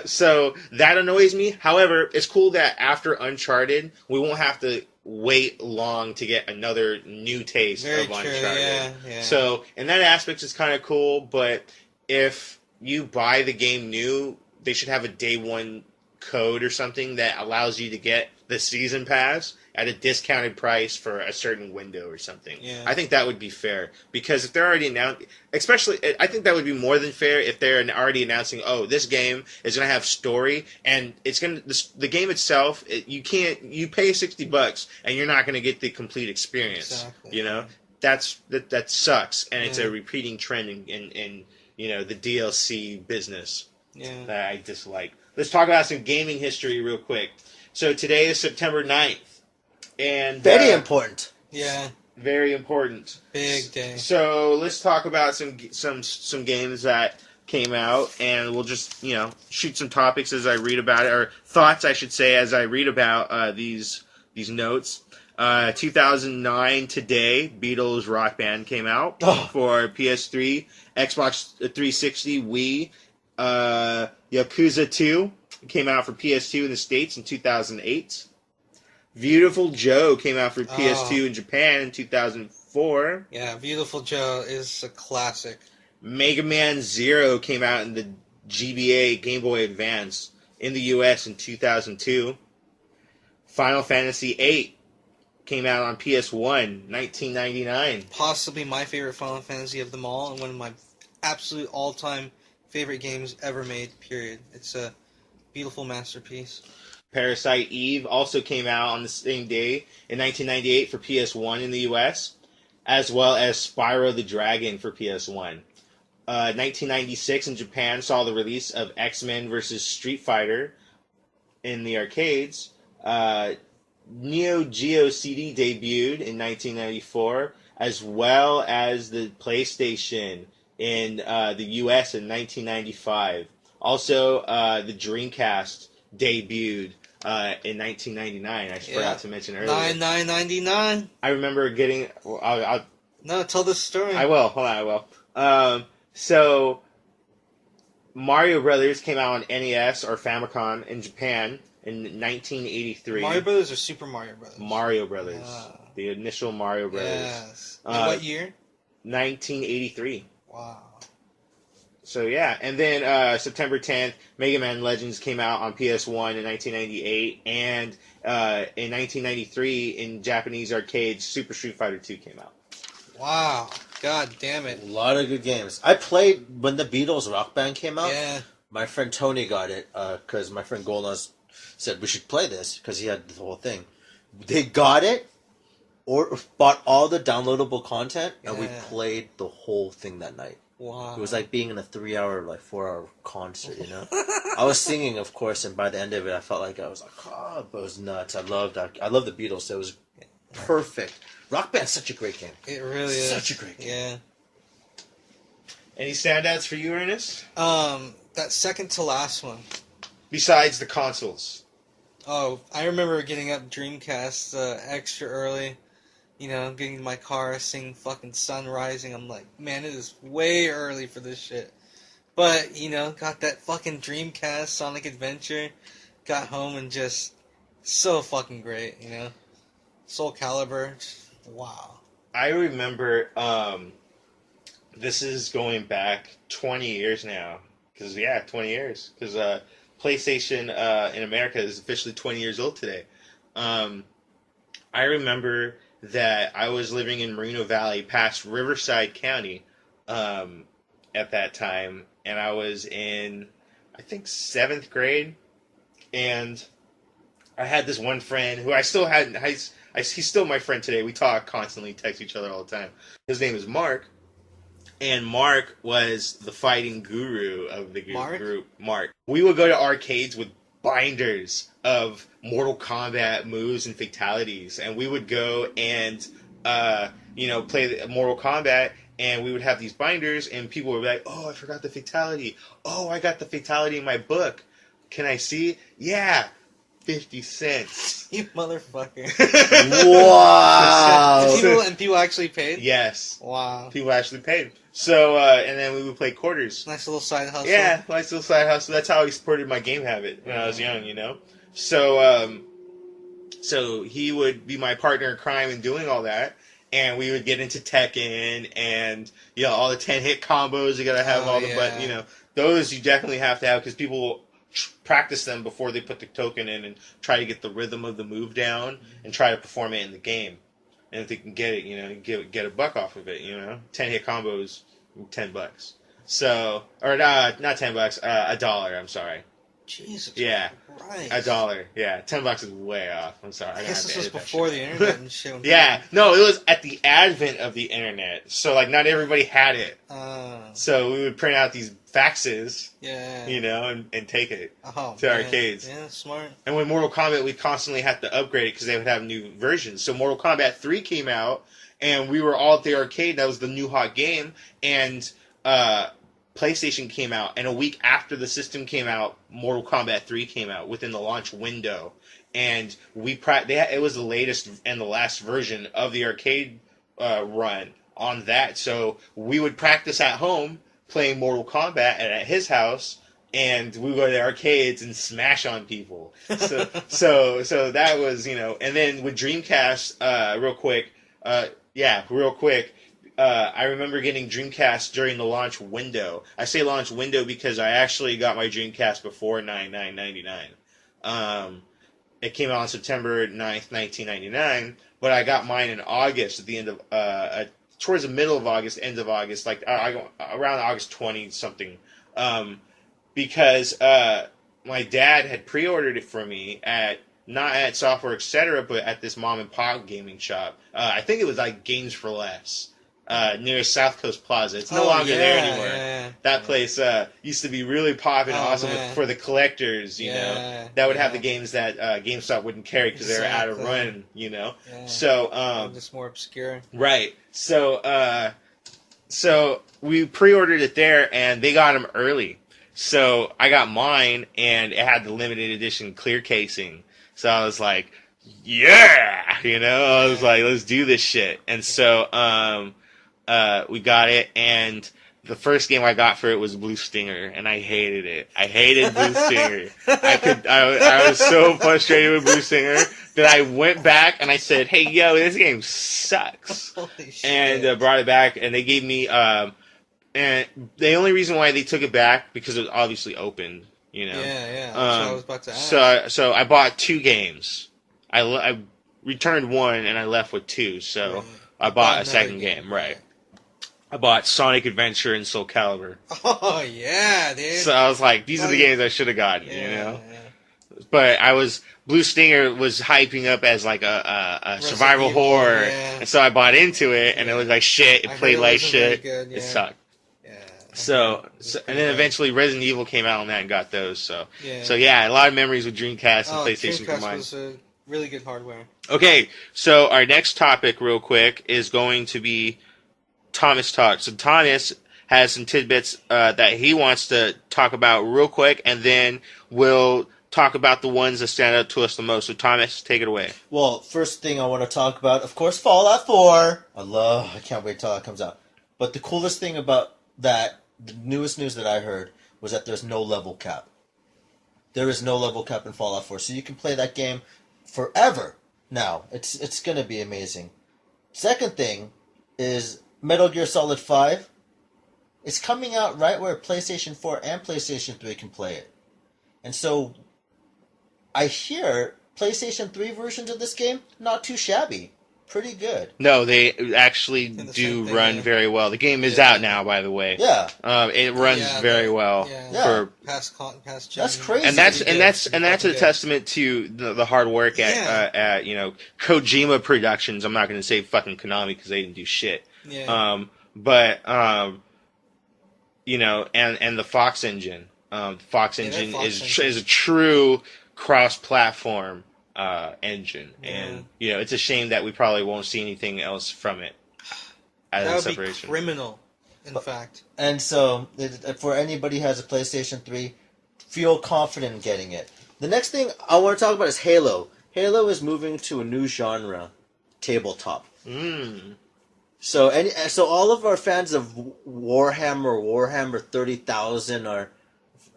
So that annoys me. However, it's cool that after Uncharted, we won't have to wait long to get another new taste Very of true, Uncharted. yeah. So in that aspect, it's kind of cool, but if you buy the game new, they should have a day one code or something that allows you to get the season pass at a discounted price for a certain window or something. Yeah. I think that would be fair, because if they're already announced, especially, I think that would be more than fair if they're already announcing, oh, this game is going to have story, and it's going to, the game itself, you pay $60 and you're not going to get the complete experience. Exactly. You know, that sucks, and it's a repeating trend in you know, the DLC business that I dislike. Let's talk about some gaming history real quick. So today is September 9th. And very important. Yeah. Very important. Big day. So let's talk about some games that came out, and we'll just, you know, shoot some topics as I read about it, or thoughts, I should say, as I read about these notes. 2009 today, Beatles Rock Band came out for PS3, Xbox 360, Wii. Yakuza 2 came out for PS2 in the States in 2008. Beautiful Joe came out for PS2 in Japan in 2004. Yeah, Beautiful Joe is a classic. Mega Man Zero came out in the GBA Game Boy Advance in the US in 2002. Final Fantasy VIII came out on PS1, 1999. Possibly my favorite Final Fantasy of them all, and one of my absolute all-time favorite games ever made, period. It's a beautiful masterpiece. Parasite Eve also came out on the same day in 1998 for PS1 in the US, as well as Spyro the Dragon for PS1. 1996 in Japan saw the release of X-Men vs. Street Fighter in the arcades. Neo Geo CD debuted in 1994, as well as the PlayStation in the US in 1995. Also, the Dreamcast debuted in 1999. I forgot to mention earlier. $9.99. I remember getting. I'll No, tell the story. I will. Hold on, I will. So, Mario Brothers came out on NES or Famicom in Japan in 1983. Mario Brothers or Super Mario Brothers? Mario Brothers. The initial Mario Brothers. Yes. In what year? 1983. Wow. So yeah, and then September 10th, Mega Man Legends came out on PS1 in 1998, and in 1993 in Japanese arcades, Super Street Fighter 2 came out. Wow. God damn it. A lot of good games. I played when the Beatles Rock Band came out. Yeah. My friend Tony got it because my friend Golnaz said we should play this because he had the whole thing. They got it, or bought all the downloadable content, and we played the whole thing that night. Wow. It was like being in a 3-hour, 4-hour concert, you know? I was singing, of course, and by the end of it, I felt like I was like, but it was nuts. I love the Beatles, so it was perfect. Rock Band's such a great game. It really is. Such a great game. Yeah. Any standouts for you, Ernest? That second to last one. Besides the consoles. Oh, I remember getting up Dreamcast extra early. You know, getting in my car, seeing fucking sun rising. I'm like, man, it is way early for this shit. But, you know, got that fucking Dreamcast Sonic Adventure. Got home and just so fucking great, you know? Soul Calibur, just, wow. I remember, this is going back 20 years now. 20 years. Because PlayStation in America is officially 20 years old today. I remember that I was living in Moreno Valley past Riverside County at that time. And I was in, I think, 7th grade. And I had this one friend who I still had. He's still my friend today. We talk constantly, text each other all the time. His name is Mark, and Mark was the fighting guru of the group. Mark. We would go to arcades with binders of Mortal Kombat moves and fatalities, and we would go and play Mortal Kombat. And we would have these binders, and people would be like, "Oh, I forgot the fatality. Oh, I got the fatality in my book. Can I see?" Yeah. 50 cents. You motherfucker. Wow. And people actually paid? Yes. Wow. People actually paid. So, and then we would play quarters. Nice little side hustle. Yeah, nice little side hustle. That's how I supported my game habit when I was young, you know? So, so he would be my partner in crime in doing all that. And we would get into Tekken and, all the 10-hit combos. You gotta have but, those you definitely have to have because people practice them before they put the token in and try to get the rhythm of the move down and try to perform it in the game. And if they can get it, get $1 off of it, 10-hit combos, $10. So, or not $10, $1, I'm sorry. Jesus Christ. $1. Yeah, $10 is way off. I'm sorry. I guess this was before the internet and shit. Yeah, no, it was at the advent of the internet. So, not everybody had it. So we would print out these faxes, and take it to arcades. Yeah, smart. And with Mortal Kombat, we constantly had to upgrade it because they would have new versions. So Mortal Kombat 3 came out, and we were all at the arcade. That was the new hot game. And PlayStation came out, and a week after the system came out, Mortal Kombat 3 came out within the launch window. And it was the latest and the last version of the arcade run on that. So we would practice at home playing Mortal Kombat at his house, and we would go to the arcades and smash on people. So that was, and then with Dreamcast, real quick, I remember getting Dreamcast during the launch window. I say launch window because I actually got my Dreamcast before 9/9/99. It came out on September 9th, 1999, but I got mine in August at the end of towards the middle of August, end of August, around August 20 something, because my dad had pre-ordered it for me not at Software Etc., but at this mom and pop gaming shop. I think it was Games for Less. Near South Coast Plaza. It's no longer there anymore. Yeah, that place used to be really popping, awesome for the collectors, know, that would have the games that GameStop wouldn't carry because they're out of run, Yeah. So, just more obscure. Right. So, so we pre-ordered it there, and they got them early. So I got mine, and it had the limited edition clear casing. So I was like, yeah! I was like, let's do this shit. And so, we got it, and the first game I got for it was Blue Stinger, and I hated it. I hated Blue Stinger. I was so frustrated with Blue Stinger that I went back and I said, "Hey, yo, this game sucks," and brought it back, and they gave me. And the only reason why they took it back because it was obviously opened. Yeah. So I was about to ask. So I bought 2 games. I returned 1 and I left with 2. So right. I bought a second game. Right. I bought Sonic Adventure and Soul Calibur. Oh, yeah, dude. So I was like, these are the games I should have gotten, Yeah. But Blue Stinger was hyping up as a survival horror. Yeah. And so I bought into it, and it was like shit. It played like shit. Good, It sucked. Yeah. So and then eventually Resident Evil came out on that and got those. So a lot of memories with Dreamcast and PlayStation combined. Dreamcast was really good hardware. Okay, so our next topic, real quick, is going to be Thomas Talk. So Thomas has some tidbits that he wants to talk about real quick, and then we'll talk about the ones that stand out to us the most. So, Thomas, take it away. Well, first thing I want to talk about, of course, Fallout 4. I can't wait till that comes out. But the coolest thing about that, the newest news that I heard, was that there's no level cap. There is no level cap in Fallout 4, so you can play that game forever now. It's going to be amazing. Second thing is Metal Gear Solid 5. It's coming out right where PlayStation 4 and PlayStation 3 can play it. And so I hear PlayStation 3 versions of this game, not too shabby. Pretty good. No, they actually do run very well. The game is out now, by the way. Yeah. It runs very well for past gen. That's crazy. And that's a testament to the hard work at Kojima Productions. I'm not going to say fucking Konami because they didn't do shit. Yeah. And the Fox engine. Fox engine is a true cross-platform engine, and it's a shame that we probably won't see anything else from it as a separation. That would be criminal, in fact. And so, for anybody who has a PlayStation 3, feel confident in getting it. The next thing I want to talk about is Halo. Halo is moving to a new genre, tabletop. So all of our fans of Warhammer 30,000, or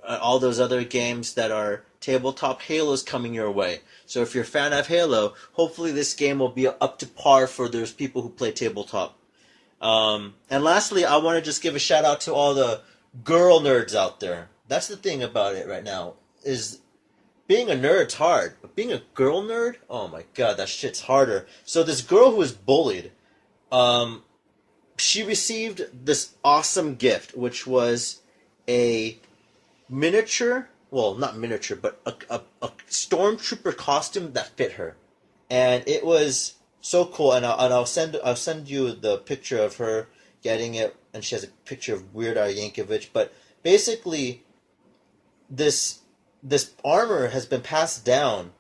all those other games that are tabletop, Halo's coming your way. So if you're a fan of Halo, hopefully this game will be up to par for those people who play tabletop. And lastly, I want to just give a shout out to all the girl nerds out there. That's the thing about it right now, is being a nerd's hard, but being a girl nerd, oh my god, that shit's harder. So this girl who was bullied, she received this awesome gift, which was a miniature, well, not miniature, but a stormtrooper costume that fit her, and it was so cool. And I'll send you the picture of her getting it, and she has a picture of Weird Al Yankovic. But basically, this armor has been passed down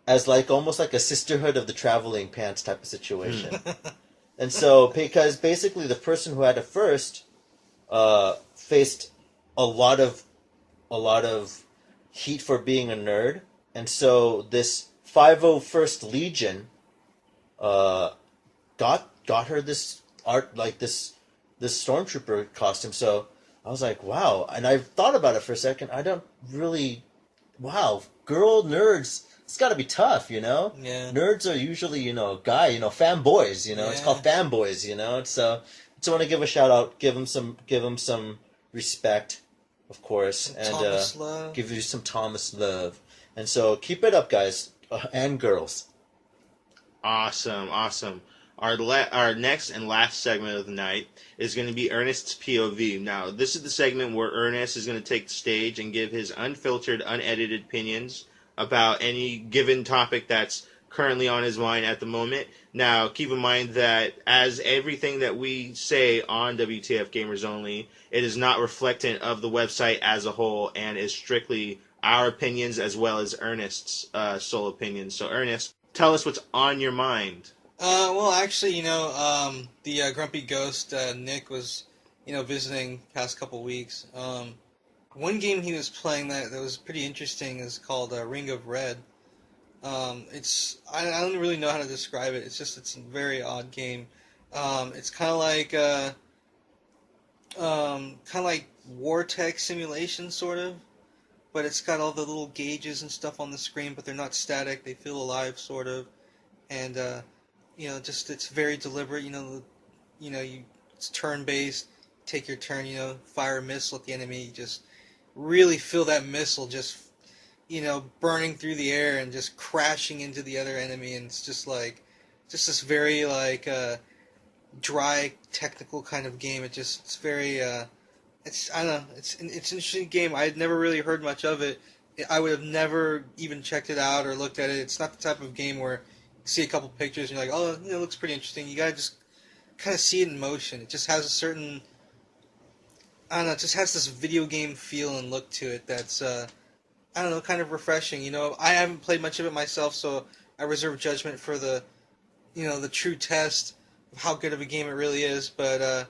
as almost like a sisterhood of the traveling pants type of situation. And so, because basically the person who had it first faced a lot of heat for being a nerd, and so this 501st Legion got her this this stormtrooper costume. So I was like, wow. And I thought about it for a second. I don't really, wow, girl nerds. It's got to be tough, Yeah. Nerds are usually, fanboys, It's called fanboys, So I want to give a shout out, give them some respect, of course, and give you some Thomas love. And so keep it up, guys, and girls. Awesome. Our next and last segment of the night is going to be Ernest's POV. Now, this is the segment where Ernest is going to take the stage and give his unfiltered, unedited opinions about any given topic that's currently on his mind at the moment. Now, keep in mind that as everything that we say on WTF Gamers Only, it is not reflectant of the website as a whole and is strictly our opinions as well as Ernest's sole opinions. So, Ernest, tell us what's on your mind. Well, actually, the Grumpy Ghost, Nick, was, visiting past couple weeks. One game he was playing that was pretty interesting is called Ring of Red. I don't really know how to describe it. It's a very odd game. It's kind of like war tech simulation, sort of, but it's got all the little gauges and stuff on the screen, but they're not static. They feel alive, sort of, and it's very deliberate. It's turn based. Take your turn. Fire a missile at the enemy. You just really feel that missile just burning through the air and just crashing into the other enemy, and it's just this very dry technical kind of game. It's very I don't know, it's an interesting game. I had never really heard much of it. I would have never even checked it out or looked at it. It's not the type of game where you see a couple pictures and you're like, oh, it looks pretty interesting. You gotta just kind of see it in motion. It just has a certain, I don't know, it just has this video game feel and look to it that's, I don't know, kind of refreshing. I haven't played much of it myself, so I reserve judgment for the true test of how good of a game it really is. But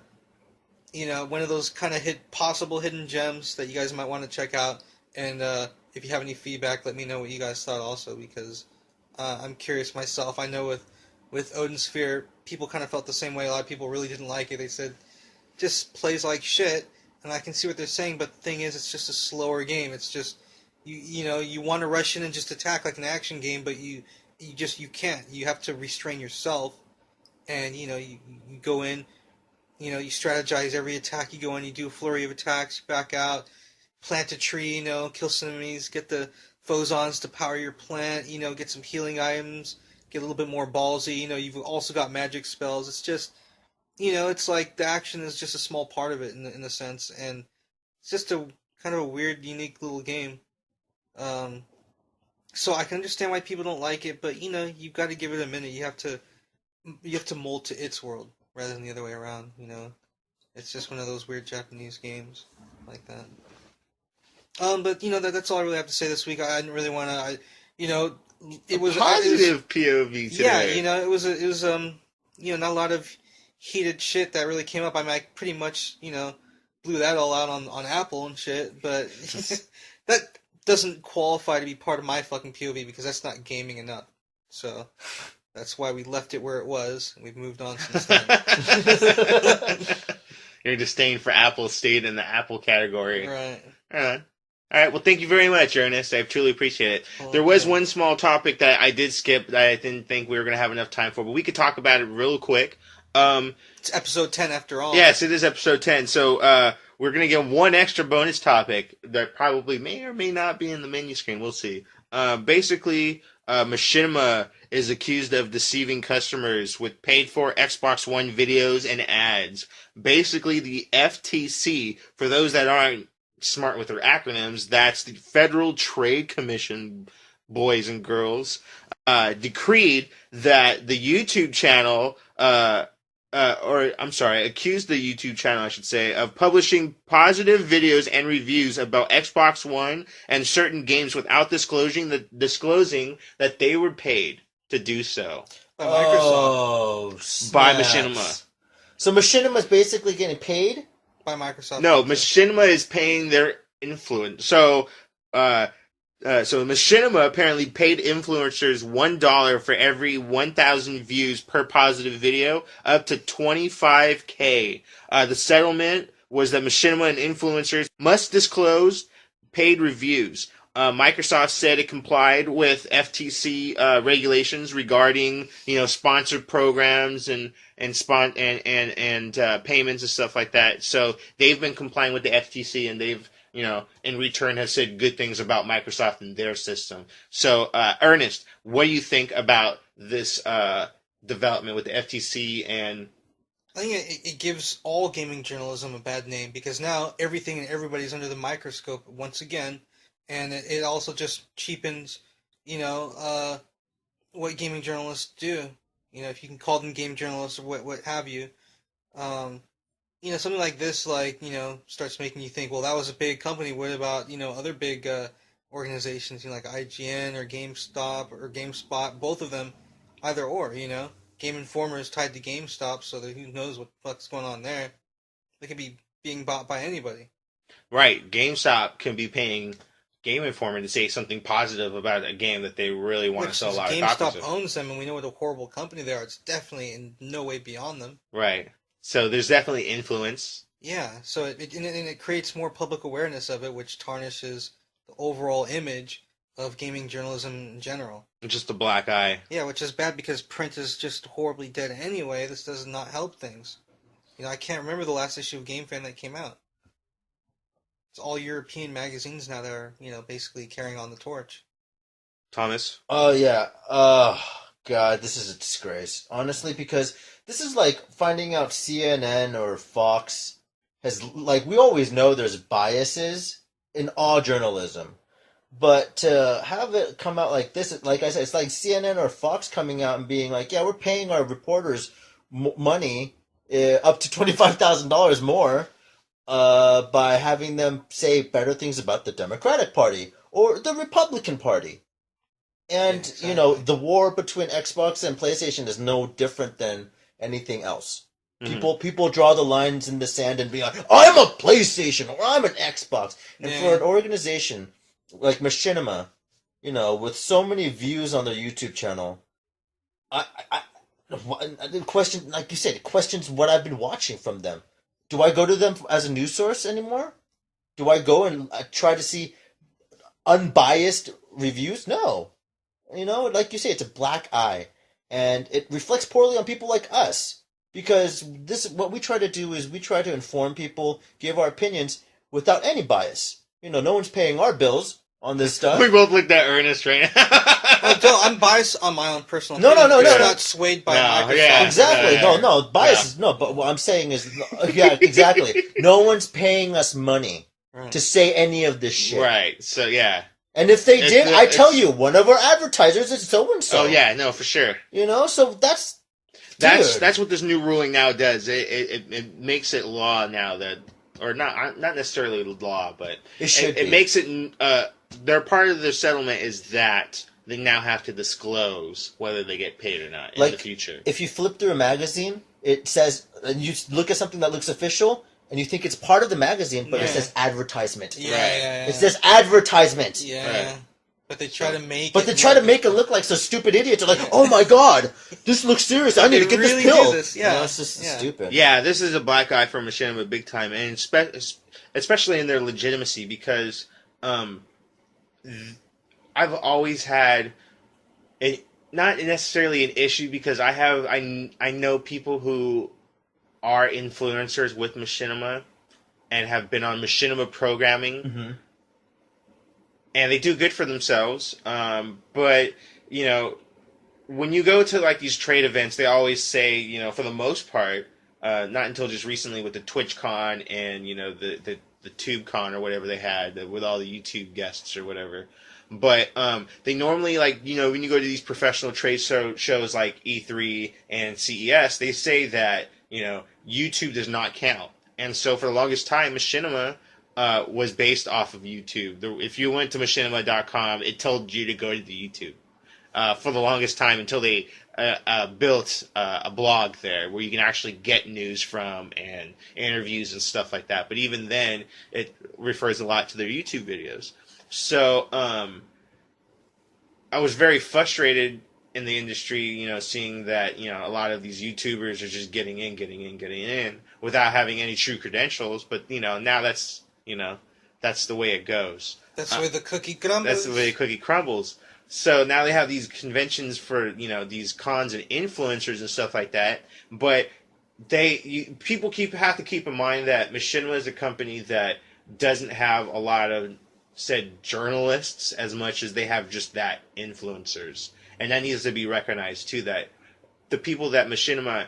one of those kind of possible hidden gems that you guys might want to check out. And if you have any feedback, let me know what you guys thought also, because I'm curious myself. I know with Odin Sphere, people kind of felt the same way. A lot of people really didn't like it. They said just plays like shit, and I can see what they're saying. But the thing is, it's just a slower game. It's just you want to rush in and just attack like an action game, but you can't. You have to restrain yourself, and you go in. You strategize every attack you go in. You do a flurry of attacks, back out, plant a tree. Kill some enemies, get the phosons to power your plant. Get some healing items. Get a little bit more ballsy. You've also got magic spells. It's just it's like the action is just a small part of it in a sense, and it's just a kind of a weird, unique little game. Um, so I can understand why people don't like it, but you've got to give it a minute. You have to mold to its world rather than the other way around. It's just one of those weird Japanese games like that. But that's all I really have to say this week. I didn't really want to. It was positive POV today. Yeah, it was not a lot of heated shit that really came up. I mean, I pretty much blew that all out on Apple and shit, but that doesn't qualify to be part of my fucking POV because that's not gaming enough. So that's why we left it where it was, and we've moved on since then. Your disdain for Apple stayed in the Apple category. Right. All right. Well, thank you very much, Ernest. I truly appreciate it. Well, there was one small topic that I did skip that I didn't think we were going to have enough time for, but we could talk about it real quick. It's episode 10 after all. Yes, it is episode 10. So we're going to get one extra bonus topic that probably may or may not be in the menu screen. We'll see. Basically, Machinima is accused of deceiving customers with paid-for Xbox One videos and ads. Basically, the FTC, for those that aren't smart with their acronyms, that's the Federal Trade Commission, boys and girls, decreed that the YouTube channel, accused the YouTube channel, I should say, of publishing positive videos and reviews about Xbox One and certain games without disclosing that they were paid to do so. By Microsoft. Oh, By snaps. Machinima. So Machinima is basically getting paid? By Microsoft. No, Machinima is paying their influence. So Machinima apparently paid influencers $1 for every 1,000 views per positive video, up to $25K. The settlement was that Machinima and influencers must disclose paid reviews. Microsoft said it complied with FTC regulations regarding sponsored programs and payments and stuff like that. So they've been complying with the FTC, and they've in return have said good things about Microsoft and their system. So Ernest, what do you think about this development with the FTC? And I think it gives all gaming journalism a bad name because now everything and everybody's under the microscope once again. And it also just cheapens, what gaming journalists do. If you can call them game journalists or what have you. Something like this, starts making you think, well, that was a big company. What about, other big organizations, like IGN or GameStop or GameSpot? Both of them, either or, Game Informer is tied to GameStop, so that who knows what the fuck's going on there. They could be being bought by anybody. Right. GameStop can be paying Game Informer to say something positive about a game that they really want to sell a lot of copies of. GameStop owns them, and we know what a horrible company they are. It's definitely in no way beyond them. Right. So there's definitely influence. Yeah. So it creates more public awareness of it, which tarnishes the overall image of gaming journalism in general. Just a black eye. Yeah, which is bad because print is just horribly dead anyway. This does not help things. I can't remember the last issue of GameFan that came out. It's all European magazines now that are, basically carrying on the torch. Thomas? Oh, yeah. Oh, God, this is a disgrace. Honestly, because this is like finding out CNN or Fox has, we always know there's biases in all journalism. But to have it come out like this, like I said, it's like CNN or Fox coming out and being like, yeah, we're paying our reporters money, up to $25,000 more, by having them say better things about the Democratic Party or the Republican Party. And, yeah, exactly. the war between Xbox and PlayStation is no different than anything else. People draw the lines in the sand and be like, I'm a PlayStation or I'm an Xbox. And for an organization like Machinima, with so many views on their YouTube channel, the question, like you said, it questions what I've been watching from them. Do I go to them as a news source anymore? Do I go and try to see unbiased reviews? No. Like you say, it's a black eye, and it reflects poorly on people like us. Because what we try to do is we try to inform people, give our opinions without any bias. No one's paying our bills on this stuff. We both looked at Ernest right now. I'm biased on my own personal No, opinion. no, It's no. not swayed by Microsoft. Yeah, exactly. No, bias is no. But what I'm saying is, yeah, exactly. No one's paying us money to say any of this shit. Right. So yeah. And if they did, I tell you, one of our advertisers is so and so. Oh yeah, no, for sure. So that's what this new ruling now does. It makes it law now that, or not necessarily law, but it makes it. Their part of their settlement is that they now have to disclose whether they get paid or not in the future. If you flip through a magazine, it says, and you look at something that looks official, and you think it's part of the magazine, but it says advertisement. Yeah. It says advertisement. Yeah. Right. But they try to make it look like some stupid idiots are like, oh my god, this looks serious. I need to get really this pill. Do this. Yeah. It's just stupid. Yeah, this is a black eye for Machinima big time, and especially in their legitimacy, because I've always had not necessarily an issue, because I know people who are influencers with Machinima and have been on Machinima programming, and they do good for themselves. But when you go to like these trade events, they always say, for the most part, not until just recently with the TwitchCon and the TubeCon or whatever they had with all the YouTube guests or whatever. But they normally, like, when you go to these professional trade shows like E3 and CES, they say that, YouTube does not count. And so for the longest time, Machinima was based off of YouTube. If you went to machinima.com, it told you to go to the YouTube for the longest time, until they built a blog there where you can actually get news from and interviews and stuff like that. But even then, it refers a lot to their YouTube videos. So I was very frustrated in the industry, seeing that, a lot of these YouTubers are just getting in without having any true credentials. But, now that's the way it goes. That's the way the cookie crumbles. That's the way the cookie crumbles. So now they have these conventions for, these cons and influencers and stuff like that. But people have to keep in mind that Machinima is a company that doesn't have a lot of said journalists as much as they have just that influencers. And that needs to be recognized too, that the people that Machinima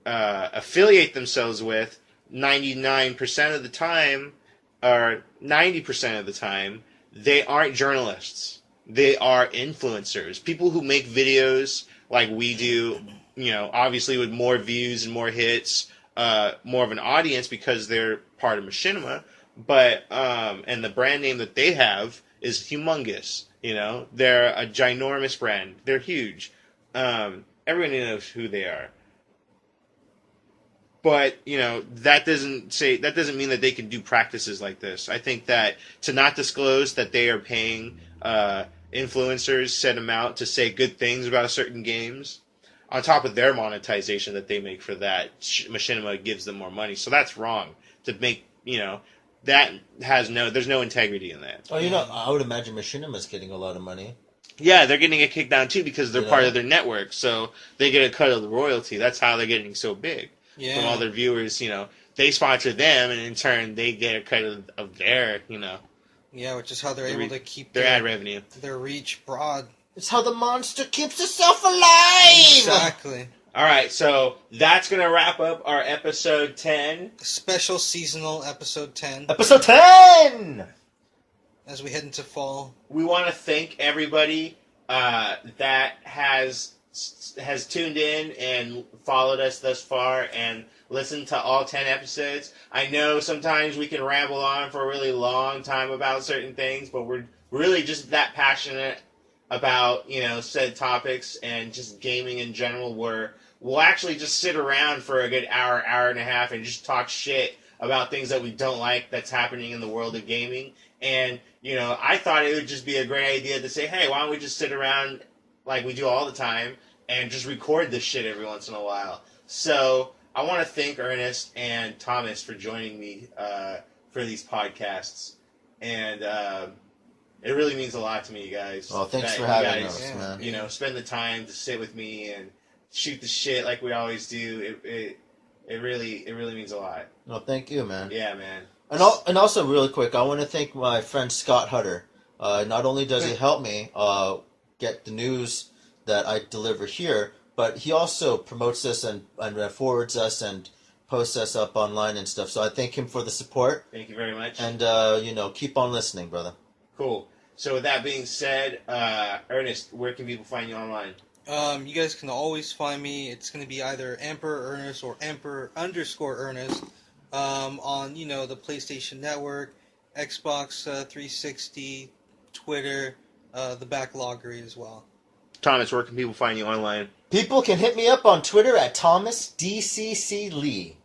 affiliate themselves with 99% of the time, or 90% of the time, they aren't journalists. They are influencers. People who make videos like we do, obviously with more views and more hits, more of an audience because they're part of Machinima. But and the brand name that they have is humongous. They're a ginormous brand. They're huge. Everyone knows who they are. But that doesn't mean that they can do practices like this. I think that to not disclose that they are paying influencers set amount to say good things about certain games, on top of their monetization that they make for that, Machinima gives them more money. So that's wrong. To make that there's no integrity in that. Oh, I would imagine Machinima's getting a lot of money. Yeah, they're getting a kickdown too because they're part of their network, so they get a cut of the royalty. That's how they're getting so big from all their viewers. They sponsor them, and in turn, they get a cut of their. Yeah, which is how they're able to keep their ad revenue, their reach broad. It's how the monster keeps itself alive. Exactly. All right, so that's going to wrap up our episode 10. Special seasonal episode 10. Episode 10! As we head into fall. We want to thank everybody that has tuned in and followed us thus far and listened to all 10 episodes. I know sometimes we can ramble on for a really long time about certain things, but we're really just that passionate about, said topics and just gaming in general, where we'll actually just sit around for a good hour, hour and a half, and just talk shit about things that we don't like that's happening in the world of gaming. And, I thought it would just be a great idea to say, hey, why don't we just sit around like we do all the time and just record this shit every once in a while. So I want to thank Ernest and Thomas for joining me for these podcasts. And it really means a lot to me, you guys. Well, thanks for having us, man. Spend the time to sit with me and shoot the shit like we always do. It really means a lot. Well, thank you, man. Yeah, man. And also, really quick, I want to thank my friend Scott Hutter. Not only does he help me get the news that I deliver here, but he also promotes us and forwards us and posts us up online and stuff. So I thank him for the support. Thank you very much. And, keep on listening, brother. Cool. So with that being said, Ernest, where can people find you online? You guys can always find me. It's going to be either Emperor Ernest or Emperor_Ernest on, the PlayStation Network, Xbox 360, Twitter, the Backloggery as well. Thomas, where can people find you online? People can hit me up on Twitter at ThomasDCC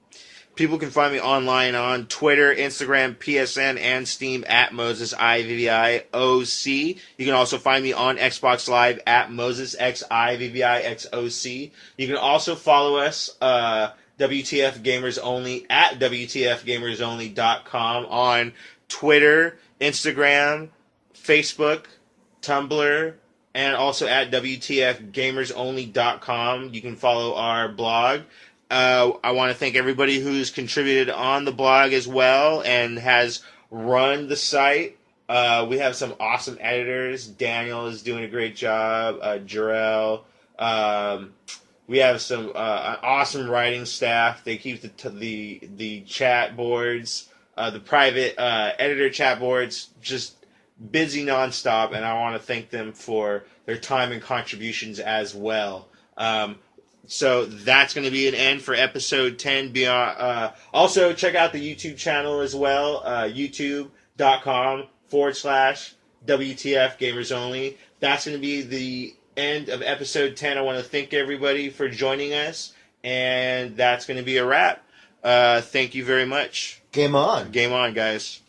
People can find me online on Twitter, Instagram, PSN, and Steam at MosesIVVIOC. You can also find me on Xbox Live at MosesXIVVIXOC. You can also follow us, WTF Gamers Only, at WTFGamersOnly.com on Twitter, Instagram, Facebook, Tumblr, and also at WTFGamersOnly.com. You can follow our blog. I want to thank everybody who's contributed on the blog as well and has run the site. We have some awesome editors. Daniel is doing a great job. Jarrell. We have some awesome writing staff. They keep the chat boards, the private editor chat boards, just busy nonstop, and I want to thank them for their time and contributions as well. So that's going to be an end for episode 10. Also, check out the YouTube channel as well, youtube.com/WTF Gamers Only. That's going to be the end of episode 10. I want to thank everybody for joining us, and that's going to be a wrap. Thank you very much. Game on. Game on, guys.